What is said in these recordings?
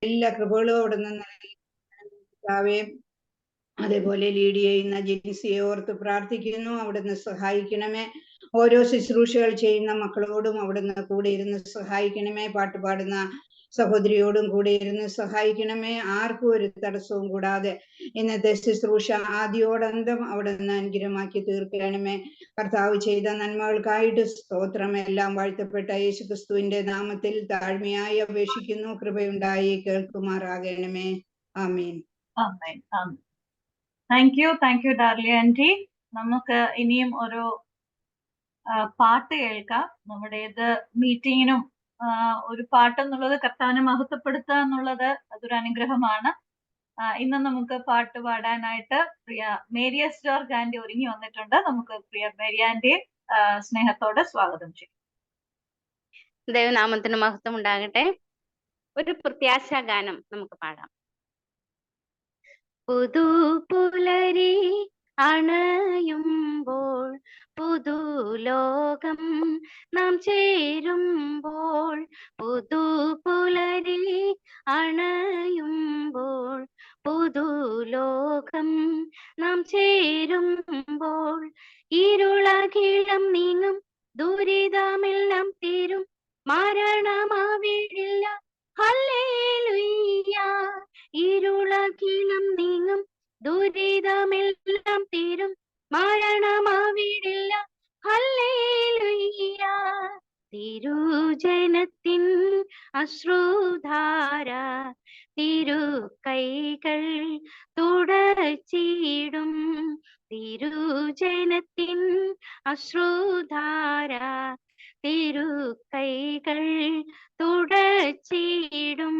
എല്ലാ കൃപകളും അവിടുന്ന് നൽകി. അതേപോലെ ലീഡ് ചെയ്യുന്ന ജെൻസിയെ ഓർത്ത് പ്രാർത്ഥിക്കുന്നു. അവിടുന്ന് സഹായിക്കണമേ. ഓരോ ശുശ്രൂഷകൾ ചെയ്യുന്ന മക്കളോടും അവിടുന്ന് കൂടെ ഇരുന്ന് സഹായിക്കണമേ. പാട്ട് പാടുന്ന സഹോദരിയോടും കൂടെ ഇരുന്ന് സഹായിക്കണമേ. ആർക്കും ഒരു തടസ്സവും കൂടാതെ ഇന്നത്തെ ശുശ്രൂഷ ആദ്യോടന്തം അവിടുന്ന് അനുഗ്രഹമാക്കി തീർക്കണമേ. കർത്താവ് ചെയ്ത നന്മകൾക്കായിട്ട് സ്തോത്രം. എല്ലാം വാഴ്ത്തപ്പെട്ട യേശുക്രിസ്തുവിന്റെ നാമത്തിൽ താഴ്മയായി അപേക്ഷിക്കുന്നു. കൃപയുണ്ടായി കേൾക്കുമാറാകണമേ. ആമീൻ. ആമേൻ. ആമേൻ. Thank you Darly aunty. നമുക്ക് ഇനിയും ഒരു പാട്ട് കേൾക്കാം. നമ്മുടെ ഇത് മീറ്റിങ്ങിനും ഒരു പാട്ടെന്നുള്ളത് കർത്താവിനെ മഹത്വപ്പെടുത്തുക എന്നുള്ളത് അതൊരു അനുഗ്രഹമാണ്. ഇന്ന് നമുക്ക് പാട്ട് പാടാനായിട്ട് പ്രിയ മേരിയസ് ജോർജ് ആന്റി ഒരുങ്ങി വന്നിട്ടുണ്ട്. നമുക്ക് പ്രിയ മേരി ആന്റിയെ സ്നേഹത്തോടെ സ്വാഗതം ചെയ്യും. ദൈവനാമത്തിന് മഹത്വം ഉണ്ടാകട്ടെ. ഒരു പ്രത്യാശാ ഗാനം നമുക്ക് പാടാം. പുതുപുലരി അണയുമ്പോൾ പുതുലോകം നാം ചേരുമ്പോൾ, പുതുപുലരി അണയുമ്പോൾ പുതുലോകം നാം ചേരുമ്പോൾ, ഇരുളകിളം നീങ്ങും ദുരിതമെല്ലാം തീരും, മരണമാവിടില്ല ഹല്ലേലൂയ. ഇരുളകിളം നീങ്ങും ദുരിതമെല്ലാം തീരും, മരണമാവിടില്ല ഹല്ലേലൂയ. തിരുജനത്തിൻ അശ്രുധാര തിരുക്കൈകൾ തുടച്ചിടും, തിരുജനത്തിൻ അശ്രുധാര തിരുക്കൈകൾ തുടച്ചിടും,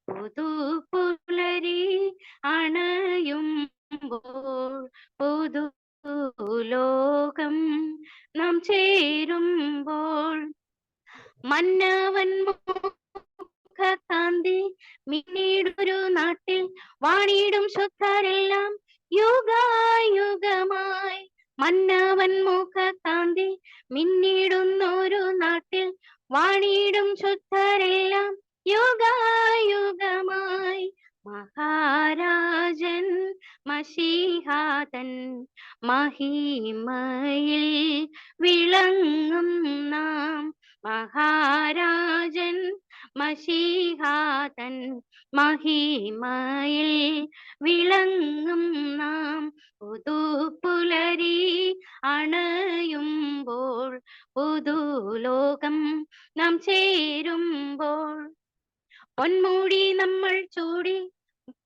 പുതുപുലരി അണയുമ്പോൾ പുതുലോകം നാം ചേരുമ്പോൾ, മന്നവൻ മുഖകാന്തി മിന്നീടൊരു നാട്ടിൽ വാണിടും ശുദ്ധരെല്ലാം യുഗായുഗമായി. മന്നവൻ മുഖകാന്തി മിന്നിടുന്നൊരു നാട്ടിൽ വാണിടും ശുദ്ധരെല്ലാം യുഗായുഗമായി. മഹാരാജൻ മശീഹാതൻ മഹിമയിൽ വിളങ്ങും നാം, മഹാരാജൻ മശീഹാതൻ മഹിമയിൽ വിളങ്ങും നാം, പുതുപുലരി അണയുമ്പോൾ പുതുലോകം നാം ചേരുമ്പോൾ, പൊന്മൂടി നമ്മൾ ചൂടി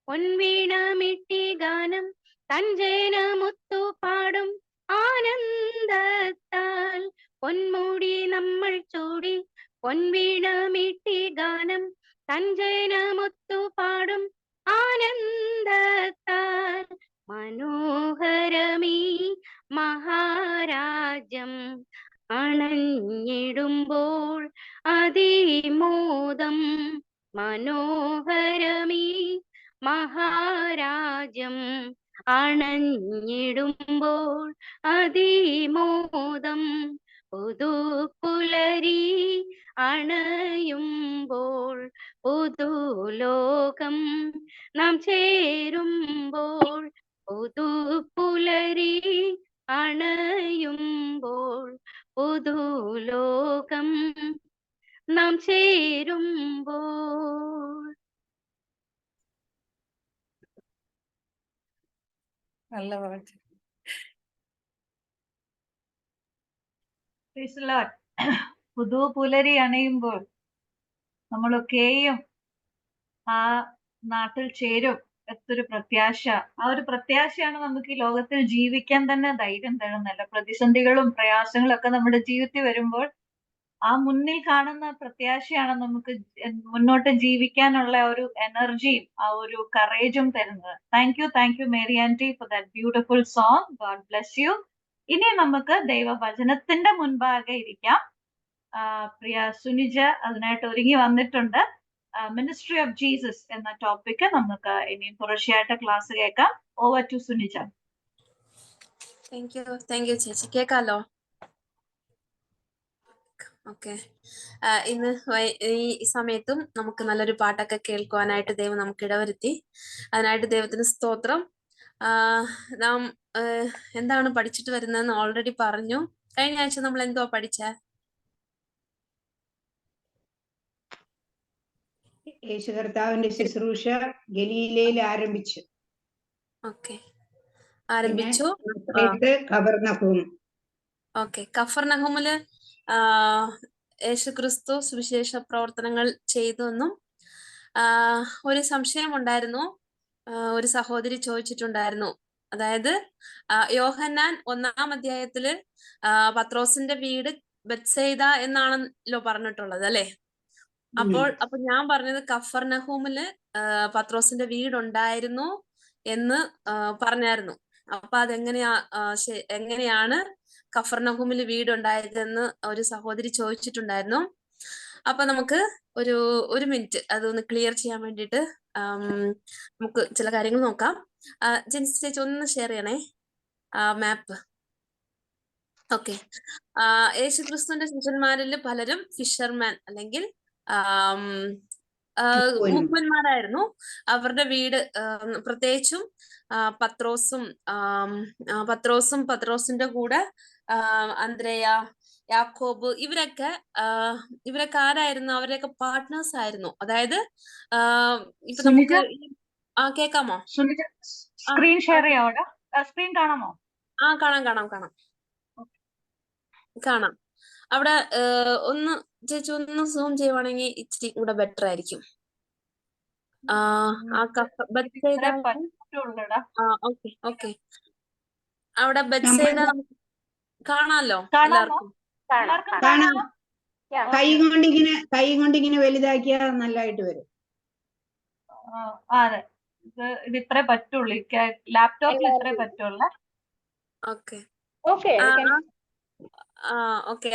പൊൻവീണമിട്ടി ഗാനം തഞ്ചേനമുത്തു പാടും ആനന്ദത്താൽ, പൊന്മൂടി നമ്മൾ ചൂടി പൊൻവീണമിട്ടി ഗാനം തഞ്ചേനമുത്തു പാടും ആനന്ദത്താൽ, മനോഹരമീ മഹാരാജ്യം അണഞ്ഞിടുമ്പോൾ അതിമോദം, മനോഹരമീ മഹാരാജ്യം അണഞ്ഞിടുമ്പോൾ അതിമോദം, പുതുപുലരി അണയുമ്പോൾ പുതുലോകം നാം ചേരുമ്പോൾ, പുതുപുലരി അണയുമ്പോൾ പുതുലോകം നാം ചേരുമ്പോൾ. നല്ല പാട്ട്. പുതുപുലരി അണയുമ്പോൾ നമ്മളൊക്കെയും ആ നാട്ടിൽ ചേരും. എത്തൊരു പ്രത്യാശ! ആ ഒരു പ്രത്യാശയാണ് നമുക്ക് ഈ ലോകത്തിൽ ജീവിക്കാൻ തന്നെ ധൈര്യം തരുന്നല്ല. പ്രതിസന്ധികളും പ്രയാസങ്ങളും ഒക്കെ നമ്മുടെ ജീവിതത്തിൽ വരുമ്പോൾ ആ മുന്നിൽ കാണുന്ന പ്രത്യാശയാണ് നമുക്ക് മുന്നോട്ട് ജീവിക്കാനുള്ള ഒരു എനർജിയും ആ ഒരു കറേജും തരുന്നത്. Thank you Mary aunty for that beautiful song. God bless you. ഇനി നമുക്ക് ദൈവവചനത്തിന്റെ മുൻപാകെ ഇരിക്കാം. പ്രിയ സുനിജ അതിനായിട്ട് ഒരുങ്ങി വന്നിട്ടുണ്ട്. മിനിസ്ട്രി ഓഫ് ജീസസ് എന്ന ടോപ്പിക്ക് നമുക്ക് ഇനിയും തുടർച്ചയായിട്ട് ക്ലാസ് കേൾക്കാം. Over to Sunija. Thank you ചേച്ചി. കേൾക്കാലോ? ഓക്കെ. ഇന്ന് ഈ സമയത്തും നമുക്ക് നല്ലൊരു പാട്ടൊക്കെ കേൾക്കുവാനായിട്ട് ദൈവം നമുക്ക് ഇടവരുത്തി. അതിനായിട്ട് ദൈവത്തിന് സ്തോത്രം. നാം എന്താണ് പഠിച്ചിട്ട് വരുന്നതെന്ന് ഓൾറെഡി പറഞ്ഞു. കഴിഞ്ഞ ആഴ്ച നമ്മൾ എന്തുവാ പഠിച്ചേ? യേശു കർത്താവിന്റെ ശുശ്രൂഷ ഗലീലയിൽ ആരംഭിച്ചു. ഓക്കെ, പിന്നെ ആരംഭിച്ചു. നസറേത്ത്, കഫർനഹൂം. ഓക്കെ, കഫർനഹൂമില് യേശുക്രിസ്തു സുവിശേഷ പ്രവർത്തനങ്ങൾ ചെയ്തു എന്നും ഒരു സംശയം ഉണ്ടായിരുന്നു. ഒരു സഹോദരി ചോദിച്ചിട്ടുണ്ടായിരുന്നു. അതായത് യോഹന്നാൻ 1-ാം അധ്യായത്തില് പത്രോസിന്റെ വീട് ബെത്സൈദ എന്നാണല്ലോ പറഞ്ഞിട്ടുള്ളത് അല്ലെ? അപ്പൊ ഞാൻ പറഞ്ഞത് കഫർനഹൂമില് പത്രോസിന്റെ വീടുണ്ടായിരുന്നു എന്ന് പറഞ്ഞായിരുന്നു. അപ്പൊ എങ്ങനെയാണ് കഫർനഹൂമിൽ വീടുണ്ടായതെന്ന് ഒരു സഹോദരി ചോദിച്ചിട്ടുണ്ടായിരുന്നു. അപ്പൊ നമുക്ക് ഒരു മിനിറ്റ് അതൊന്ന് ക്ലിയർ ചെയ്യാൻ വേണ്ടിയിട്ട് നമുക്ക് ചില കാര്യങ്ങൾ നോക്കാം. ജെൻസി ചേച്ചി ഒന്ന് ഷെയർ ചെയ്യണേ മാപ്പ്. ഓക്കെ, യേശുക്രിസ്തുവിന്റെ ശിഷ്യന്മാരിൽ പലരും ഫിഷർമാൻ അല്ലെങ്കിൽ മുക്കുവന്മാരായിരുന്നു. അവരുടെ വീട് പ്രത്യേകിച്ചും പത്രോസിന്റെ കൂടെ അന്ത്രേയ, യാക്കോബ് ഇവരൊക്കെ ആരായിരുന്നു? അവരെയൊക്കെ പാർട്ട്നേഴ്സ് ആയിരുന്നു. അതായത് ഇപ്പൊ നമുക്ക് കേക്കാമോ? സ്ക്രീൻ ഷെയർ ചെയ്യാവോ? സ്ക്രീൻ കാണാമോ? കാണാം. അവിടെ ഒന്ന് ചേച്ചി ഒന്ന് സൂം ചെയ്യുവാണെങ്കിൽ ഇച്ചിരി കൂടെ ബെറ്റർ ആയിരിക്കും. ഓക്കെ, അവിടെ ബെത്സൈദ കാണാലോ എല്ലാവർക്കും? കാണാം. കൈ കൊണ്ടിങ്ങനെ വലുതാക്കിയാൽ നല്ലതായിട്ട് വരും. അതെ, ഇത് ഇത്രേ പറ്റുള്ളൂ. ലാപ്ടോപ്പിൽ ഇത്രേ പറ്റുള്ളൂ. ഓക്കെ,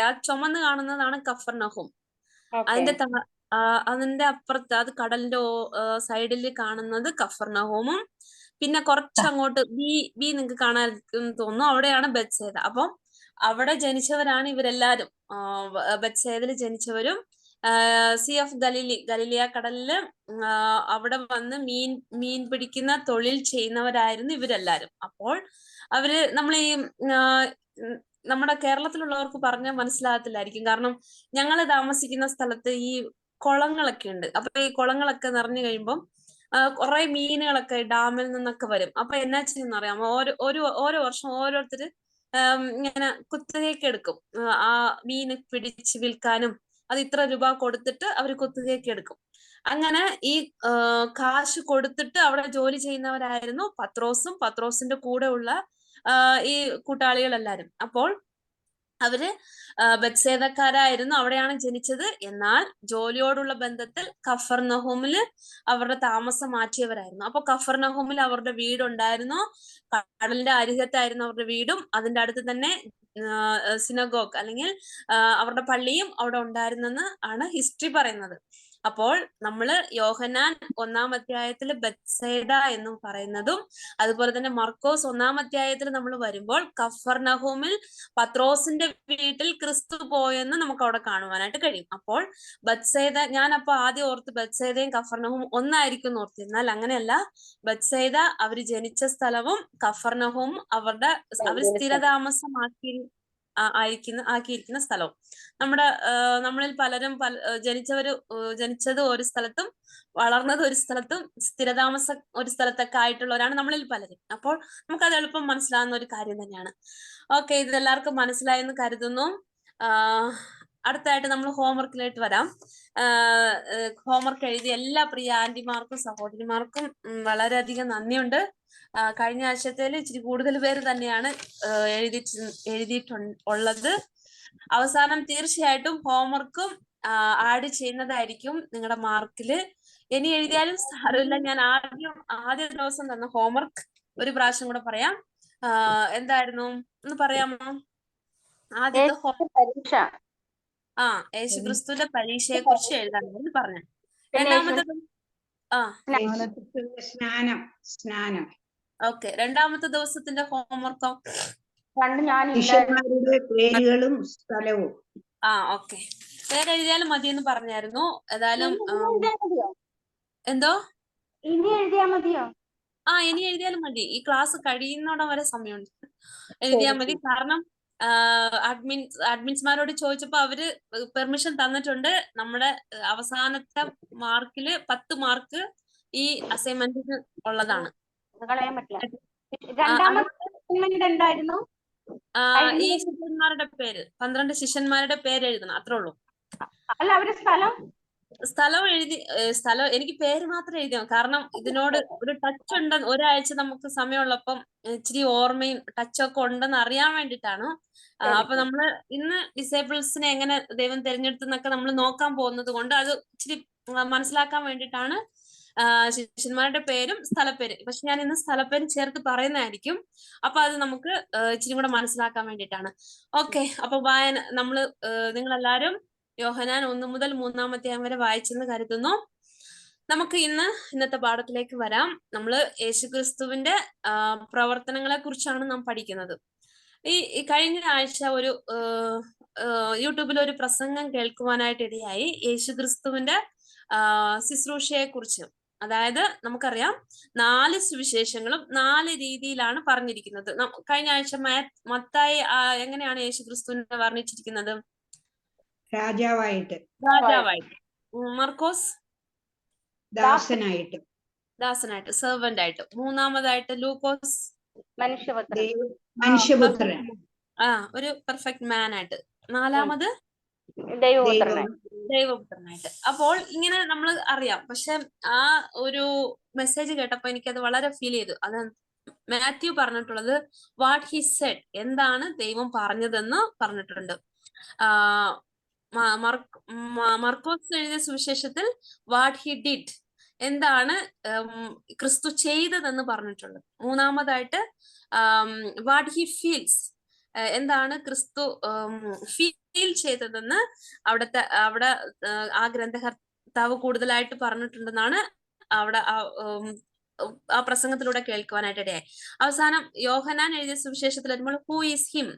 ആ ചുമന്ന് കാണുന്നതാണ് കഫർനഹൂം. അതിന്റെ അപ്പുറത്ത് അത് കടലിന്റെ സൈഡിൽ കാണുന്നത് കഫർനഹൂമും. പിന്നെ കുറച്ചങ്ങോട്ട് ബി നിങ്ങൾക്ക് കാണാൻ തോന്നുന്നു, അവിടെയാണ് ബെത്സൈദ. അപ്പം അവിടെ ജനിച്ചവരാണ് ഇവരെല്ലാരും. ബെത്സൈദയിൽ ജനിച്ചവരും സീ ഓഫ് ഗലീലിയ കടലില് അവിടെ വന്ന് മീൻ പിടിക്കുന്ന തൊഴിൽ ചെയ്യുന്നവരായിരുന്നു ഇവരെല്ലാരും. അപ്പോൾ അവര് നമ്മുടെ കേരളത്തിലുള്ളവർക്ക് പറഞ്ഞാൽ മനസ്സിലാകത്തില്ലായിരിക്കും. കാരണം ഞങ്ങള് താമസിക്കുന്ന സ്ഥലത്ത് ഈ കുളങ്ങളൊക്കെ ഉണ്ട്. അപ്പൊ ഈ കുളങ്ങളൊക്കെ നിറഞ്ഞു കഴിയുമ്പം കുറെ മീനുകളൊക്കെ ഡാമിൽ നിന്നൊക്കെ വരും. അപ്പൊ എന്നാ ചെയ്യുന്ന അറിയാമോ? ഓരോ വർഷം ഓരോരുത്തര് ഇങ്ങനെ കുത്തകയ്ക്ക് എടുക്കും. ആ മീന് പിടിച്ച് വിൽക്കാനും അത് ഇത്ര രൂപ കൊടുത്തിട്ട് അവര് കുത്തകയ്ക്ക് എടുക്കും. അങ്ങനെ ഈ കാശ് കൊടുത്തിട്ട് അവിടെ ജോലി ചെയ്യുന്നവരായിരുന്നു പത്രോസിന്റെ കൂടെ ഉള്ള ഈ കൂട്ടാളികളെല്ലാരും. അപ്പോൾ അവര് ബെത്സൈദക്കാരായിരുന്നു, അവിടെയാണ് ജനിച്ചത്. എന്നാൽ ജോലിയോടുള്ള ബന്ധത്തിൽ കഫർനഹൂമില് അവരുടെ താമസം മാറ്റിയവരായിരുന്നു. അപ്പൊ കഫർനഹൂമിൽ അവരുടെ വീടുണ്ടായിരുന്നു. കടലിന്റെ അരികത്തായിരുന്നു അവരുടെ വീടും. അതിന്റെ അടുത്ത് തന്നെ സിനഗോഗ് അല്ലെങ്കിൽ അവരുടെ പള്ളിയും അവിടെ ഉണ്ടായിരുന്നെന്ന് ആണ് ഹിസ്റ്ററി പറയുന്നത്. അപ്പോൾ നമ്മള് യോഹന്നാൻ 1-ാം അധ്യായത്തിൽ ബെത്സൈദ എന്നും പറയുന്നതും, അതുപോലെ തന്നെ മർക്കോസ് 1-ാം അധ്യായത്തിൽ നമ്മൾ വരുമ്പോൾ കഫർനഹൂമിൽ പത്രോസിന്റെ വീട്ടിൽ ക്രിസ്തു പോയെന്ന് നമുക്ക് അവിടെ കാണുവാനായിട്ട് കഴിയും. അപ്പോൾ ബെത്സൈദ, ഞാനപ്പോ ആദ്യം ഓർത്ത് ബെത്സൈദയും കഫർനഹൂം ഒന്നായിരിക്കും ഓർത്തിരുന്നാൽ അങ്ങനെയല്ല. ബെത്സൈദ അവര് ജനിച്ച സ്ഥലവും കഫർനഹൂം അവർ ആക്കിയിരിക്കുന്ന സ്ഥലവും. നമ്മളിൽ പലരും ജനിച്ചത് ഒരു സ്ഥലത്തും വളർന്നത് ഒരു സ്ഥലത്തും സ്ഥിരതാമസം ഒരു സ്ഥലത്തൊക്കെ ആയിട്ടുള്ളവരാണ് നമ്മളിൽ പലരും. അപ്പോൾ നമുക്കത് എളുപ്പം മനസ്സിലാവുന്ന ഒരു കാര്യം തന്നെയാണ്. ഓക്കെ, ഇതെല്ലാവർക്കും മനസ്സിലായെന്ന് കരുതുന്നു. അടുത്തായിട്ട് നമ്മൾ ഹോംവർക്കിലായിട്ട് വരാം. ഹോംവർക്ക് എഴുതിയ എല്ലാ പ്രിയ ആന്റിമാർക്കും സഹോദരിമാർക്കും വളരെയധികം നന്ദിയുണ്ട്. കഴിഞ്ഞ ആഴ്ചത്തേൽ ഇച്ചിരി കൂടുതൽ പേര് തന്നെയാണ് എഴുതിയിട്ടുള്ളത്. അവസാനം തീർച്ചയായിട്ടും ഹോംവർക്കും ആഡ് ചെയ്യുന്നതായിരിക്കും നിങ്ങളുടെ മാർക്കില്. ഇനി എഴുതിയാലും സാരമില്ല. ഞാൻ ആദ്യ ദിവസം തന്ന ഹോംവർക്ക് ഒരു പ്രാവശ്യം കൂടെ പറയാം. എന്തായിരുന്നു ഒന്ന് പറയാമോ? ആദ്യത്തെ പരീക്ഷ. യേശുക്രിസ്തുവിന്റെ പരീക്ഷയെ കുറിച്ച് എഴുതാമെന്ന് പറഞ്ഞു. രണ്ടാമത്തെ സ്നാനം. ഓക്കെ, രണ്ടാമത്തെ ദിവസത്തിന്റെ ഹോംവർക്കോ? ശിഷ്യന്മാരുടെ പേരുകളും സ്ഥലവും. ഓക്കെ. പേരെഴുതിയാലും മതിയെന്ന് പറഞ്ഞായിരുന്നു. ഏതായാലും എന്തോ ഇനി എഴുതിയാ മതിയോ? ഇനി എഴുതിയാലും മതി. ഈ ക്ലാസ് കഴിയുന്നോടം വരെ സമയമുണ്ട്. എഴുതിയാൽ മതി. കാരണം അഡ്മിൻസ്മാരോട് ചോദിച്ചപ്പോ അവര് പെർമിഷൻ തന്നിട്ടുണ്ട്. നമ്മുടെ അവസാനത്തെ മാർക്കില് 10 മാർക്ക് ഈ അസൈൻമെന്റിന് ഉള്ളതാണ്. കളയാൻ പറ്റില്ല. രണ്ടാമത്തെ അസൈൻമെന്റ് എന്തായിരുന്നു? ഈ ശിഷ്യന്മാരുടെ പേര് 12 ശിഷ്യന്മാരുടെ പേര് എഴുതണം, അത്രേ ഉള്ളൂ. അല്ല, അവരുടെ സ്ഥലം എനിക്ക് പേര് മാത്രം എഴുതിയാൽ, കാരണം ഇതിനോട് ഒരു ടച്ച് ഉണ്ട്. ഒരാഴ്ച നമുക്ക് സമയമുള്ളപ്പം ഇച്ചിരി ഓർമ്മയും ടച്ചൊക്കെ ഉണ്ടെന്ന് അറിയാൻ വേണ്ടിയിട്ടാണ്. അപ്പൊ നമ്മള് ഇന്ന് ഡിസേബിൾസിനെ എങ്ങനെ ദൈവം തിരഞ്ഞെടുത്തെന്നൊക്കെ നമ്മൾ നോക്കാൻ പോകുന്നത് കൊണ്ട് അത് ഇച്ചിരി മനസ്സിലാക്കാൻ വേണ്ടിയിട്ടാണ് ശിഷ്യന്മാരുടെ പേരും സ്ഥലപ്പേര്. പക്ഷെ ഞാൻ ഇന്ന് സ്ഥലപ്പേരും ചേർത്ത് പറയുന്നതായിരിക്കും. അപ്പൊ അത് നമുക്ക് ഇച്ചിരി കൂടെ മനസ്സിലാക്കാൻ വേണ്ടിയിട്ടാണ്. ഓക്കെ. അപ്പൊ നിങ്ങളെല്ലാരും യോഹന്നാൻ 1 മുതൽ 3-ാം അധ്യായം വരെ വായിച്ചെന്ന് കരുതുന്നു. നമുക്ക് ഇന്നത്തെ പാഠത്തിലേക്ക് വരാം. നമ്മൾ യേശുക്രിസ്തുവിന്റെ പ്രവർത്തനങ്ങളെ കുറിച്ചാണ് നാം പഠിക്കുന്നത്. ഈ കഴിഞ്ഞ ആഴ്ച ഒരു യൂട്യൂബിൽ ഒരു പ്രസംഗം കേൾക്കുവാനായിട്ട് ഇടയായി. യേശുക്രിസ്തുവിന്റെ ശുശ്രൂഷയെ കുറിച്ച്. അതായത് നമുക്കറിയാം 4 സുവിശേഷങ്ങളും 4 രീതിയിലാണ് പറഞ്ഞിരിക്കുന്നത്. കഴിഞ്ഞ ആഴ്ച മത്തായി എങ്ങനെയാണ് യേശുക്രിസ്തുവിനെ വർണ്ണിച്ചിരിക്കുന്നത്? രാജാവായിട്ട്. മർക്കോസ് ദാസനായിട്ട്. സെർവന്റ് ആയിട്ട്. മൂന്നാമതായിട്ട് ലൂക്കോസ് മനുഷ്യപുത്രൻ. ഒരു പെർഫെക്റ്റ് മാൻ ആയിട്ട്. നാലാമത് ദൈവപുത്രനായിട്ട്. അപ്പോൾ ഇങ്ങനെ നമ്മൾ അറിയാം. പക്ഷെ ആ ഒരു മെസ്സേജ് കേട്ടപ്പോ എനിക്കത് വളരെ ഫീൽ ചെയ്തു. അത് മാത്യു പറഞ്ഞിട്ടുള്ളത് വാട്ട് ഹി സെഡ്, എന്താണ് ദൈവം പറഞ്ഞതെന്ന് പറഞ്ഞിട്ടുണ്ട്. മർക്കോസ് എഴുതിയ സുവിശേഷത്തിൽ വാട്ട് ഹി ഡിഡ്, എന്താണ് ക്രിസ്തു ചെയ്തതെന്ന് പറഞ്ഞിട്ടുണ്ട്. മൂന്നാമതായിട്ട് വാട്ട് ഹി ഫീൽസ്, എന്താണ് ക്രിസ്തു ഫീൽ ചെയ്തതെന്ന് അവിടെ ആ ഗ്രന്ഥകർത്താവ് കൂടുതലായിട്ട് പറഞ്ഞിട്ടുണ്ടെന്നാണ് അവിടെ ആ പ്രസംഗത്തിലൂടെ കേൾക്കുവാനായിട്ട് ഇടയായി. അവസാനം യോഹന്നാൻ എഴുതിയ സുവിശേഷത്തിൽ വരുമ്പോൾ ഹൂ ഈസ് ഹിം,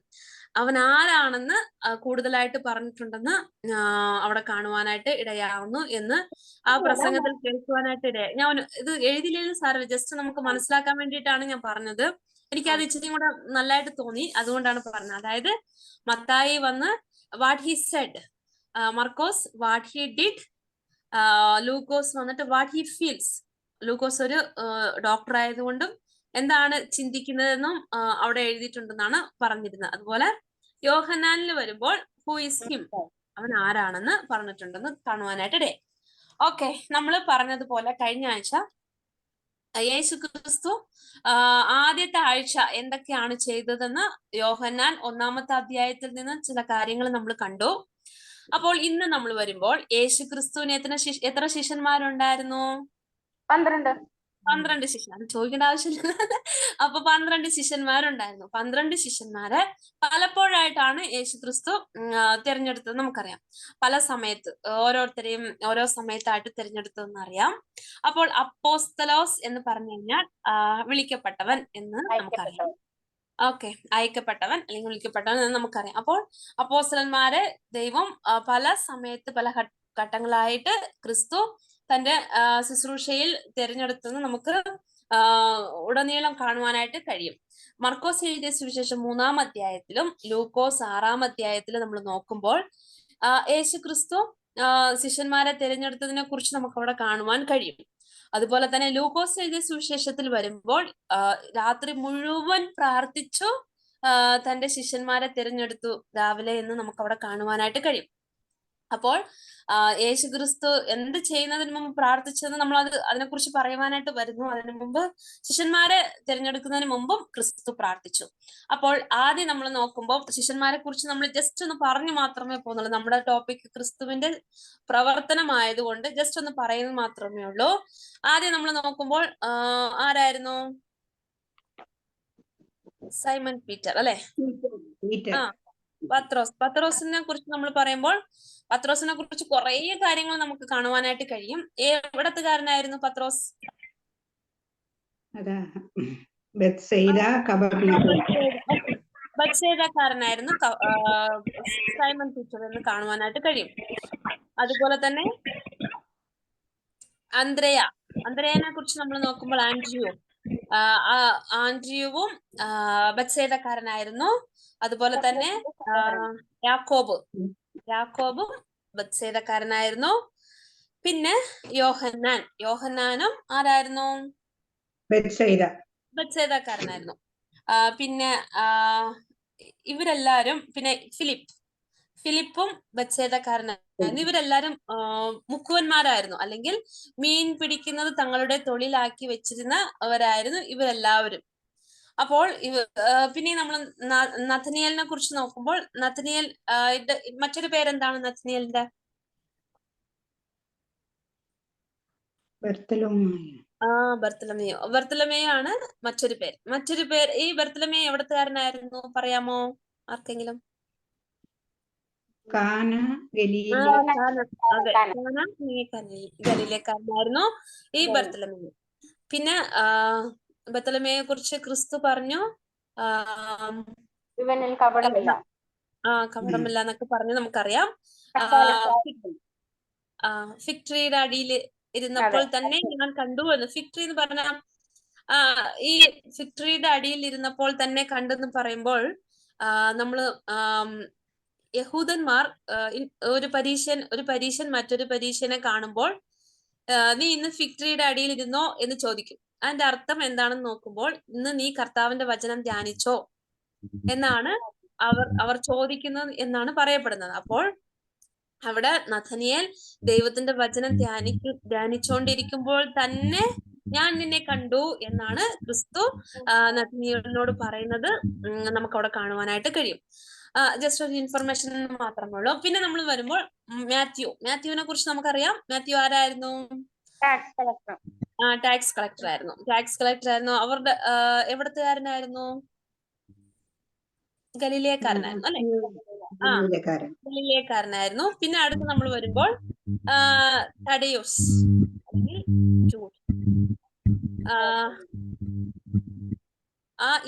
അവൻ ആരാണെന്ന് കൂടുതലായിട്ട് പറഞ്ഞിട്ടുണ്ടെന്ന് അവിടെ കാണുവാനായിട്ട് ഇടയാവുന്നു എന്ന് ആ പ്രസംഗത്തിൽ കേൾക്കുവാനായിട്ട് ഇടയായി. ഞാൻ ഇത് എഴുതിയില്ലെങ്കിലും സാരമില്ല, ജസ്റ്റ് നമുക്ക് മനസ്സിലാക്കാൻ വേണ്ടിയിട്ടാണ് ഞാൻ പറഞ്ഞത്. എനിക്കത് ഇച്ചിരി കൂടെ നല്ലതായിട്ട് തോന്നി, അതുകൊണ്ടാണ് പറഞ്ഞത്. അതായത് മത്തായി വന്ന് what he said, Markose what he did, Lukose വന്നിട്ട് വാട്ട് ഹി ഫീൽസ്. ലൂക്കോസ് ഒരു ഡോക്ടർ ആയതുകൊണ്ടും എന്താണ് ചിന്തിക്കുന്നതെന്നും അവിടെ എഴുതിയിട്ടുണ്ടെന്നാണ് പറഞ്ഞിരുന്നത്. അതുപോലെ യോഹന്നാനിൽ വരുമ്പോൾ ഹൂ ഈസ് ഹിം, അവൻ ആരാണെന്ന് പറഞ്ഞിട്ടുണ്ടെന്ന് കാണുവാനായിട്ട് ഇടയായി. ഓക്കെ. നമ്മൾ പറഞ്ഞതുപോലെ കഴിഞ്ഞ ആഴ്ച യേശു ക്രിസ്തു ആദ്യത്തെ ആഴ്ച എന്തൊക്കെയാണ് ചെയ്തതെന്ന് യോഹന്നാൻ 1-ാമത്തെ അധ്യായത്തിൽ നിന്ന് ചില കാര്യങ്ങൾ നമ്മൾ കണ്ടു. അപ്പോൾ ഇന്ന് നമ്മൾ വരുമ്പോൾ യേശു ക്രിസ്തുവിന് എത്ര ശിഷ്യന്മാരുണ്ടായിരുന്നു? 12 ശിഷ്യന്മാർ. ചോദിക്കേണ്ട ആവശ്യമില്ല. അപ്പൊ 12 ശിഷ്യന്മാരുണ്ടായിരുന്നു. 12 ശിഷ്യന്മാരെ പലപ്പോഴായിട്ടാണ് യേശു ക്രിസ്തു തിരഞ്ഞെടുത്തത് നമുക്കറിയാം. പല സമയത്ത് ഓരോരുത്തരെയും ഓരോ സമയത്തായിട്ട് തിരഞ്ഞെടുത്തതെന്ന് അറിയാം. അപ്പോൾ അപ്പോസ്തലോസ് എന്ന് പറഞ്ഞു കഴിഞ്ഞാൽ വിളിക്കപ്പെട്ടവൻ എന്ന് നമുക്കറിയാം. ഓക്കെ. അയക്കപ്പെട്ടവൻ അല്ലെങ്കിൽ വിളിക്കപ്പെട്ടവൻ എന്ന് നമുക്കറിയാം. അപ്പോൾ അപ്പോസ്തലന്മാരെ ദൈവം പല സമയത്ത് പല ഘട്ടങ്ങളായിട്ട് ക്രിസ്തു തന്റെ ശുശ്രൂഷയിൽ തിരഞ്ഞെടുത്തെന്ന് നമുക്ക് ഉടനീളം കാണുവാനായിട്ട് കഴിയും. മർക്കോസ് എഴുതിയ സുവിശേഷം 3-ാം അധ്യായത്തിലും ലൂക്കോസ് 6-ാം അധ്യായത്തിലും നമ്മൾ നോക്കുമ്പോൾ യേശു ക്രിസ്തു ശിഷ്യന്മാരെ തിരഞ്ഞെടുത്തതിനെ കുറിച്ച് നമുക്ക് അവിടെ കാണുവാൻ കഴിയും. അതുപോലെ തന്നെ ലൂക്കോസ് എഴുതിയ സുവിശേഷത്തിൽ വരുമ്പോൾ രാത്രി മുഴുവൻ പ്രാർത്ഥിച്ചു തന്റെ ശിഷ്യന്മാരെ തിരഞ്ഞെടുത്തു രാവിലെ എന്ന് നമുക്ക് അവിടെ കാണുവാനായിട്ട് കഴിയും. അപ്പോൾ യേശു ക്രിസ്തു എന്ത് ചെയ്യുന്നതിന് മുമ്പ് പ്രാർത്ഥിച്ചതെന്ന് നമ്മൾ അതിനെക്കുറിച്ച് പറയുവാനായിട്ട് വരുന്നു. അതിനു മുമ്പ് ശിഷ്യന്മാരെ തിരഞ്ഞെടുക്കുന്നതിന് മുമ്പും ക്രിസ്തു പ്രാർത്ഥിച്ചു. അപ്പോൾ ആദ്യം നമ്മൾ നോക്കുമ്പോൾ ശിഷ്യന്മാരെ കുറിച്ച് നമ്മൾ ജസ്റ്റ് ഒന്ന് പറഞ്ഞു മാത്രമേ പോകുന്നുള്ളൂ. നമ്മുടെ ടോപ്പിക് ക്രിസ്തുവിന്റെ പ്രവർത്തനമായതുകൊണ്ട് ജസ്റ്റ് ഒന്ന് പറയുന്നത് മാത്രമേ ഉള്ളൂ. ആദ്യം നമ്മൾ നോക്കുമ്പോൾ ആരായിരുന്നു? സൈമൺ പീറ്റർ അല്ലെ? പത്രോസിനെ കുറിച്ച് നമ്മൾ പറയുമ്പോൾ പത്രോസിനെ കുറിച്ച് കുറെ കാര്യങ്ങൾ നമുക്ക് കാണുവാനായിട്ട് കഴിയും. എവിടത്തുകാരനായിരുന്നു പത്രോസ്? ബത്സേദക്കാരനായിരുന്നു സൈമൺ പീറ്റർ എന്ന് കാണുവാനായിട്ട് കഴിയും. അതുപോലെ തന്നെ അന്ത്രേയനെ കുറിച്ച് നമ്മൾ നോക്കുമ്പോൾ ആൻഡ്രിയുവും ബത്സേദക്കാരനായിരുന്നു. അതുപോലെ തന്നെ യാക്കോബും ബത്സേദക്കാരനായിരുന്നു. പിന്നെ യോഹന്നാനും ആരായിരുന്നു? ബത്സേദക്കാരനായിരുന്നു. പിന്നെ ഇവരെല്ലാരും, പിന്നെ ഫിലിപ്പും ബത്സേദക്കാരനായിരുന്നു. ഇവരെല്ലാരും മുക്കുവന്മാരായിരുന്നു, അല്ലെങ്കിൽ മീൻ പിടിക്കുന്നത് തങ്ങളുടെ തൊഴിലാക്കി വെച്ചിരുന്നവരായിരുന്നു ഇവരെല്ലാവരും. അപ്പോൾ പിന്നെ നമ്മൾ നഥനിയേലിനെ കുറിച്ച് നോക്കുമ്പോൾ, നഥനിയേൽ മറ്റൊരു പേരെന്താണ് നഥനിയേലിന്റെ? ബർത്തലമേയോ ആണ് മറ്റൊരു പേര്. ഈ ബർത്തലമേയോ എവിടത്തുകാരനായിരുന്നു, പറയാമോ ആർക്കെങ്കിലും? ഗലീലക്കാരനായിരുന്നു ഈ ബർത്തലമേയോ. പിന്നെ ബർത്തലമേയെ കുറിച്ച് ക്രിസ്തു പറഞ്ഞു, കപടമില്ല എന്നൊക്കെ പറഞ്ഞു നമുക്കറിയാം. ഫിഗ് ട്രീയുടെ അടിയിൽ ഇരുന്നപ്പോൾ തന്നെ ഞാൻ കണ്ടു എന്ന്. ഫിഗ് ട്രീ എന്ന് പറഞ്ഞാൽ ഈ ഫിഗ് ട്രീയുടെ അടിയിൽ ഇരുന്നപ്പോൾ തന്നെ കണ്ടെന്ന് പറയുമ്പോൾ, നമ്മള് യഹൂദന്മാർ ഒരു പരീശൻ മറ്റൊരു പരീശനെ കാണുമ്പോൾ, നീ ഇന്ന് ഫിഗ് ട്രീയുടെ അടിയിൽ ഇരുന്നോ എന്ന് ചോദിക്കും. അതിന്റെ അർത്ഥം എന്താണെന്ന് നോക്കുമ്പോൾ, ഇന്ന് നീ കർത്താവിന്റെ വചനം ധ്യാനിച്ചോ എന്നാണ് അവർ ചോദിക്കുന്നത് എന്നാണ് പറയപ്പെടുന്നത്. അപ്പോൾ അവിടെ നഥനിയേൽ ദൈവത്തിന്റെ വചനം ധ്യാനിച്ചുകൊണ്ടിരിക്കുമ്പോൾ തന്നെ ഞാൻ നിന്നെ കണ്ടു എന്നാണ് ക്രിസ്തു നഥനിയേലിനോട് പറയുന്നത്. നമുക്ക് അവിടെ കാണുവാനായിട്ട് കഴിയും. ജസ്റ്റ് ഒരു ഇൻഫർമേഷൻ മാത്രമേ ഉള്ളൂ. പിന്നെ നമ്മൾ വരുമ്പോൾ മാത്യുവിനെ കുറിച്ച് നമുക്കറിയാം. മാത്യു ആരായിരുന്നു? ടാക്സ് കളക്ടർ ആയിരുന്നു. അവരുടെ എവിടത്തുകാരനായിരുന്നു? ഗലീലയക്കാരനായിരുന്നു അല്ലെ? ഗലീലയക്കാരനായിരുന്നു. പിന്നെ അടുത്ത് നമ്മൾ വരുമ്പോൾ തഡേയോസ് അല്ലെങ്കിൽ ജൂഡ്,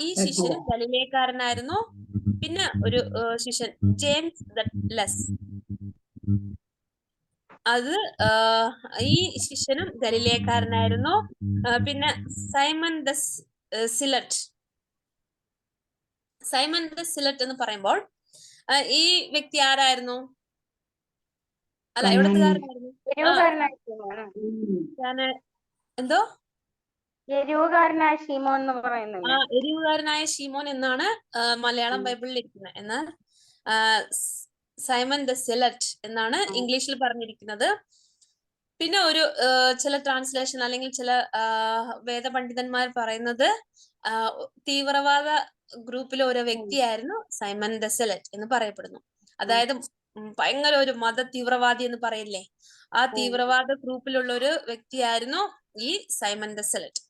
ഈ ശിഷ്യനും ഗലീലയക്കാരനായിരുന്നു. പിന്നെ ഒരു ശിഷ്യൻ ജെയിംസ് ദ ലെസ്, ഈ ശിഷ്യനും ഗലീലയക്കാരനായിരുന്നു. പിന്നെ സൈമൺ ദ സിലറ്റ് എന്ന് പറയുമ്പോൾ ഈ വ്യക്തി ആരായിരുന്നു? അല്ല, എവിടത്തുകാരനായിരുന്നു? എന്തോ എരിവുകാരനായ ശീമോൻ എന്ന് പറയുന്നത്. എരിവുകാരനായ ശീമോൻ എന്നാണ് മലയാളം ബൈബിളിൽ ഇരിക്കുന്നത്. എന്നാൽ സൈമൺ ദ സിലറ്റ് എന്നാണ് ഇംഗ്ലീഷിൽ പറഞ്ഞിരിക്കുന്നത്. പിന്നെ ചില ട്രാൻസ്ലേഷൻ അല്ലെങ്കിൽ ചില വേദപണ്ഡിതന്മാർ പറയുന്നത് തീവ്രവാദ ഗ്രൂപ്പിലെ ഒരു വ്യക്തിയായിരുന്നു സൈമൺ ദ സിലറ്റ് എന്ന് പറയപ്പെടുന്നു. അതായത് ഭയങ്കര ഒരു മത തീവ്രവാദി എന്ന് പറയില്ലേ, ആ തീവ്രവാദ ഗ്രൂപ്പിലുള്ള ഒരു വ്യക്തിയായിരുന്നു ഈ സൈമൺ ദ സിലറ്റ്.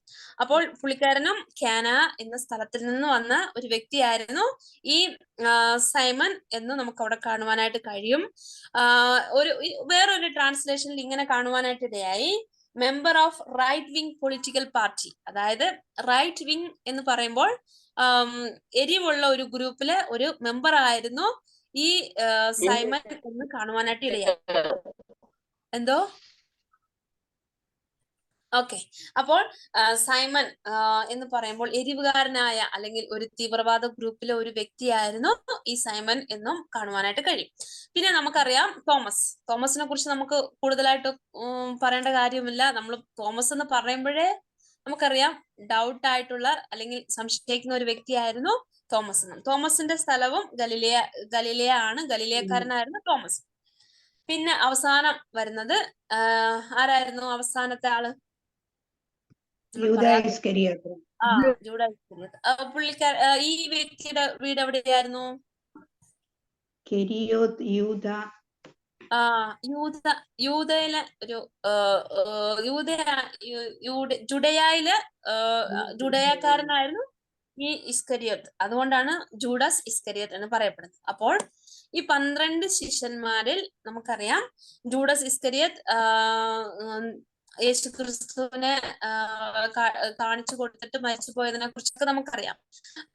അപ്പോൾ പുള്ളിക്കാരനും കാന എന്ന സ്ഥലത്തിൽ നിന്ന് വന്ന ഒരു വ്യക്തിയായിരുന്നു ഈ സൈമൺ എന്ന് നമുക്ക് അവിടെ കാണുവാനായിട്ട് കഴിയും. വേറൊരു ട്രാൻസ്ലേഷനിൽ ഇങ്ങനെ കാണുവാനായിട്ട് ഇടയായി, member of right wing political party. അതായത് റൈറ്റ് വിങ് എന്ന് പറയുമ്പോൾ എരിവുള്ള ഒരു ഗ്രൂപ്പിലെ ഒരു മെമ്പർ ആയിരുന്നു ഈ സൈമൺ എന്ന് കാണുവാനായിട്ട് ഇടയായി. എന്തോ ഓക്കെ. അപ്പോൾ സൈമൺ എന്ന് പറയുമ്പോൾ എരിവുകാരനായ അല്ലെങ്കിൽ ഒരു തീവ്രവാദ ഗ്രൂപ്പിലെ ഒരു വ്യക്തിയായിരുന്നു ഈ സൈമൺ എന്നും കാണുവാനായിട്ട് കഴിയും. പിന്നെ നമുക്കറിയാം തോമസിനെ കുറിച്ച് നമുക്ക് കൂടുതലായിട്ട് പറയേണ്ട കാര്യമില്ല. നമ്മൾ തോമസ് എന്ന് പറയുമ്പോഴേ നമുക്കറിയാം ഡൗട്ട് ആയിട്ടുള്ള അല്ലെങ്കിൽ സംശയിക്കുന്ന ഒരു വ്യക്തിയായിരുന്നു തോമസ് എന്നും. തോമസിന്റെ സ്ഥലവും ഗലീലയക്കാരനായിരുന്നു തോമസ്. പിന്നെ അവസാനം വരുന്നത് ആരായിരുന്നു? അവസാനത്തെ ആള് ജൂദാസ് ഇസ്കരിയോത്ത്. ഈ വ്യക്തിയുടെ വീട് എവിടെയായിരുന്നു? യൂദയിലെ ഒരു ജുഡയാക്കാരനായിരുന്നു ഈ ഇസ്കരിയോത്ത്. അതുകൊണ്ടാണ് ജൂഡാസ് ഇസ്കരിയോത്ത് എന്ന് പറയപ്പെടുന്നത്. അപ്പോൾ ഈ 12 ശിഷ്യന്മാരിൽ നമുക്കറിയാം ജൂഡാസ് ഇസ്കരിയോത്ത് യേശു ക്രിസ്തുവിനെ കാണിച്ചു കൊടുത്തിട്ട് മരിച്ചു പോയതിനെ കുറിച്ചൊക്കെ നമുക്കറിയാം.